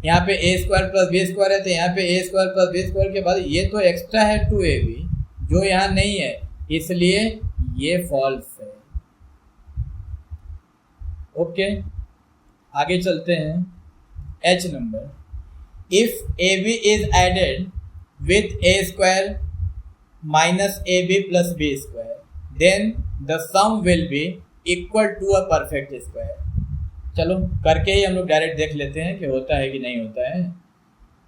यहाँ पे a square plus B square है, तो यहाँ पे a square plus B square के बाद ये तो एक्स्ट्रा है 2ab जो यहाँ नहीं है, इसलिए ये फॉल्स है। ओके, आगे चलते हैं। h number, if ab is added with a square minus ab plus B square then the sum will be equal to a perfect square. चलो करके ही हम लोग डायरेक्ट देख लेते हैं कि होता है कि नहीं होता है।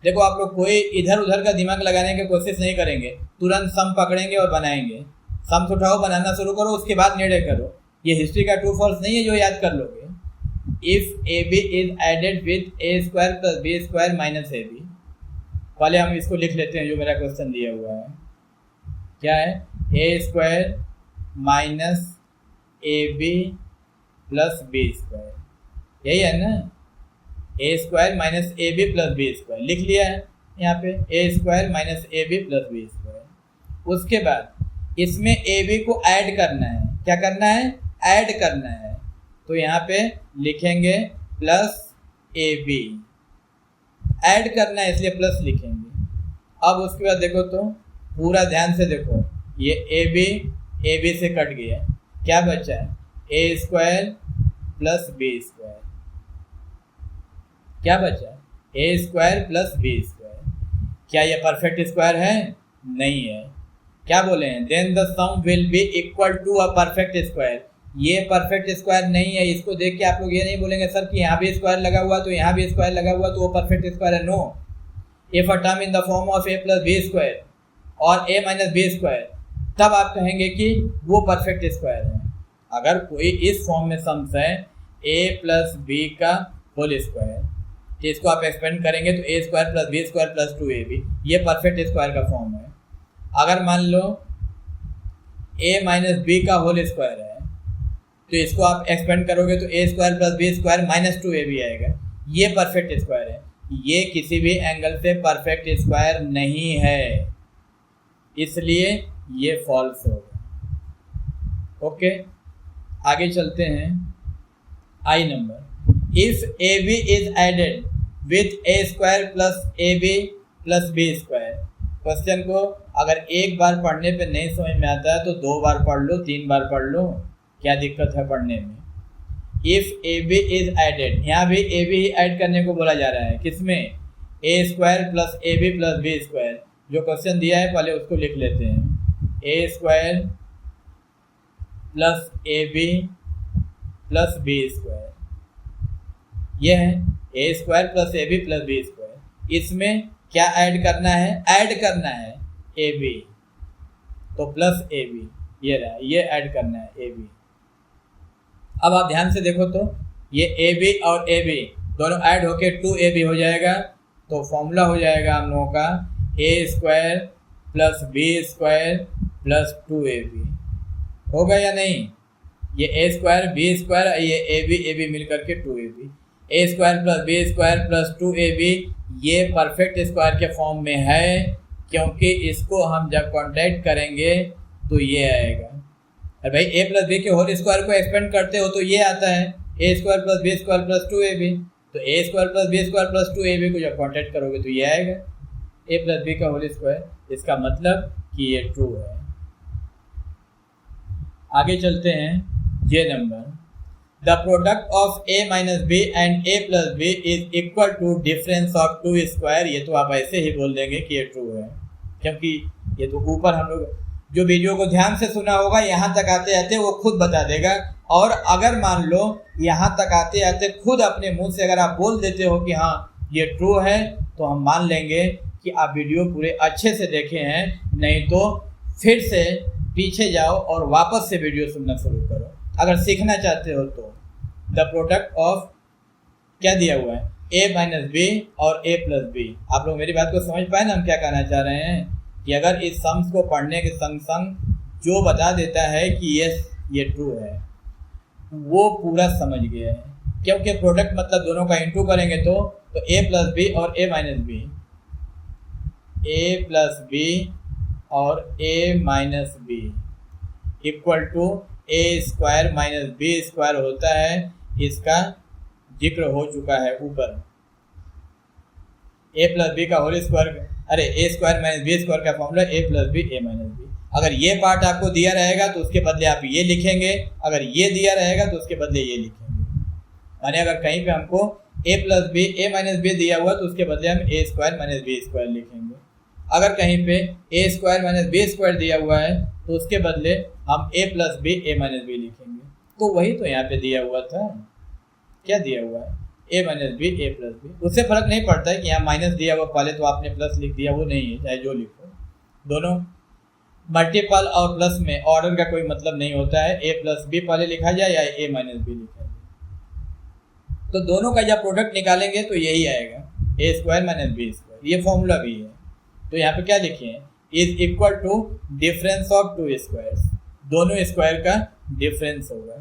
देखो, आप लोग कोई इधर उधर का दिमाग लगाने की कोशिश नहीं करेंगे, तुरंत सम पकड़ेंगे और बनाएंगे। सम उठाओ, बनाना शुरू करो, उसके बाद निर्णय करो। ये हिस्ट्री का ट्रू फॉल्स नहीं है जो याद कर लोगे। If A B is added with A square plus B square minus A B, पहले हम इसको लिख लेते हैं जो मेरा क्वेश्चन दिया हुआ है। क्या है? A square minus A B plus B square, यही है ना? A square minus A B plus B square लिख लिया है यहाँ पे, A square minus A B plus B square. उसके बाद इसमें ए बी को ऐड करना है। क्या करना है? ऐड करना है। तो यहाँ पे लिखेंगे प्लस ए बी, ऐड करना है इसलिए प्लस लिखेंगे। अब उसके बाद देखो तो पूरा ध्यान से देखो, ये ए बी से कट गया, क्या बचा है? A square plus B square. क्या बचा? ए स्क्वायर प्लस बी स्क्वायर। क्या ये परफेक्ट स्क्वायर है? नहीं है। क्या बोले हैं? Then the sum will be equal to a perfect square. ये परफेक्ट स्क्वायर नहीं है। इसको देख के आप लोग ये नहीं बोलेंगे सर कि यहाँ भी स्क्वायर लगा हुआ तो यहाँ भी स्क्वायर लगा हुआ तो वो परफेक्ट स्क्वायर है। No, if a term in the form of A plus B square और ए माइनस बी स्क्वायर, तब आप कहेंगे कि वो परफेक्ट स्क्वायर है। अगर कोई इस फॉर्म में सम्स है ए प्लस बी का होल स्क्वायर, तो इसको आप एक्सपेंड करेंगे तो A square plus B square plus 2ab, ये परफेक्ट स्क्वायर का फॉर्म है। अगर मान लो ए माइनस बी का होल स्क्वायर है तो इसको आप एक्सपेंड करोगे तो A square plus B square minus 2ab आएगा, ये परफेक्ट स्क्वायर है। ये किसी भी एंगल से परफेक्ट स्क्वायर नहीं है, इसलिए ये फॉल्स होगा। ओके, आगे चलते हैं। I number, if A B is added with A square plus A B plus B square. Question को अगर एक बार पढ़ने पे नहीं समझ में आता है तो 2 बार पढ़ लो, 3 बार पढ़ लो, क्या दिक्कत है पढ़ने में। If A B is added, यहाँ भी ए बी ऐड करने को बोला जा रहा है। किसमें? A square plus A B plus B square. जो क्वेश्चन दिया है पहले उसको लिख लेते हैं। A square plus A B plus B square, ये है A square plus A B plus B square. इसमें क्या ऐड करना है? ऐड करना है ए बी, तो प्लस ए बी ये रहा, ये ऐड करना है ए बी। अब आप ध्यान से देखो तो ये ए बी और ए बी दोनों ऐड होके 2ab हो जाएगा, तो फॉर्मूला हो जाएगा हम लोगों का A square plus B square plus 2ab। होगा या नहीं? ये ए स्क्वायर बी स्क्वायर, ये ए बी मिल करके 2ab। A square plus B square plus 2ab ये परफेक्ट स्क्वायर के फॉर्म में है, क्योंकि इसको हम जब कॉन्ट्रैक्ट करेंगे तो ये आएगा। अरे भाई ए प्लस बी के होल स्क्वायर को एक्सपेंड करते हो तो ये आता है A square plus B square plus 2ab। तो A square plus B square plus 2ab को जब कॉन्ट्रैक्ट करोगे तो ये आएगा ए प्लस बी का होल स्क्वायर। इसका मतलब कि ये ट्रू है। आगे चलते हैं। J number, the product of A minus B and A plus B is equal to difference of 2 square. ये तो आप ऐसे ही बोल देंगे कि ये ट्रू है, क्योंकि ये तो ऊपर हम लोग जो वीडियो को ध्यान से सुना होगा यहाँ तक आते आते वो खुद बता देगा। और अगर मान लो यहाँ तक आते आते खुद अपने मुंह से अगर आप बोल देते हो कि हाँ ये ट्रू है, तो हम मान लेंगे कि आप वीडियो पूरे अच्छे से देखे हैं। नहीं तो फिर से पीछे जाओ और वापस से वीडियो सुनना शुरू करो अगर सीखना चाहते हो तो। द प्रोडक्ट ऑफ क्या दिया हुआ है? ए माइनस बी और ए प्लस बी। आप लोग मेरी बात को समझ पाए ना हम क्या कहना चाह रहे हैं? कि अगर इस सम्स को पढ़ने के संग संग जो बता देता है कि ये ट्रू है, वो पूरा समझ गया है। क्योंकि प्रोडक्ट मतलब दोनों का इंटू करेंगे तो ए प्लस बी और A minus B, A plus B और a minus B equal to A square minus B square होता है, इसका जिक्र हो चुका है ऊपर। a प्लस बी का होल स्क्वायर, अरे A square minus B square का formula a plus B A minus B. अगर ये पार्ट आपको दिया रहेगा तो उसके बदले आप ये लिखेंगे, अगर ये दिया रहेगा तो उसके बदले ये लिखेंगे। माने अगर कहीं पे हमको a plus B A minus B दिया हुआ तो उसके बदले हम A square minus B square लिखेंगे। अगर कहीं पे A square minus B square दिया हुआ है तो उसके बदले हम a plus B A minus B लिखेंगे। तो वही तो यहाँ पे दिया हुआ था, क्या दिया हुआ है, a minus B A plus B. उससे फर्क नहीं पड़ता है कि यहाँ माइनस दिया हुआ पहले तो आपने प्लस लिख दिया, वो नहीं है, चाहे जो लिखो। दोनों मल्टीपल और प्लस में ऑर्डर का कोई मतलब नहीं होता है, a प्लस बी पहले लिखा जाए या a माइनस बी लिखा जाए। तो दोनों का जब प्रोडक्ट निकालेंगे तो यही आएगा, a square minus B square. ये फॉर्मूला भी है। तो यहाँ पे क्या लिखे हैं, is equal to difference of two squares, दोनों स्क्वायर का डिफरेंस होगा।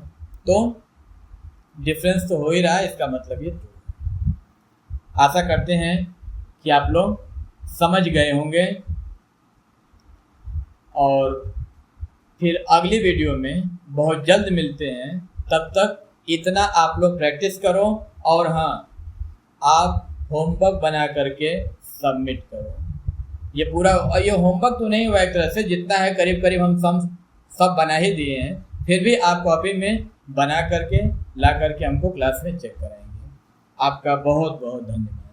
तो डिफरेंस तो हो ही रहा है, इसका मतलब ये टू। आशा करते हैं कि आप लोग समझ गए होंगे और फिर अगली वीडियो में बहुत जल्द मिलते हैं। तब तक इतना आप लोग प्रैक्टिस करो और हाँ, आप होमवर्क बना करके सबमिट करो। ये पूरा ये होमवर्क तो नहीं हुआ एक तरह से, जितना है करीब करीब हम सब बना ही दिए हैं, फिर भी आप कॉपी में बना करके ला करके हमको क्लास में चेक कराएंगे। आपका बहुत बहुत धन्यवाद।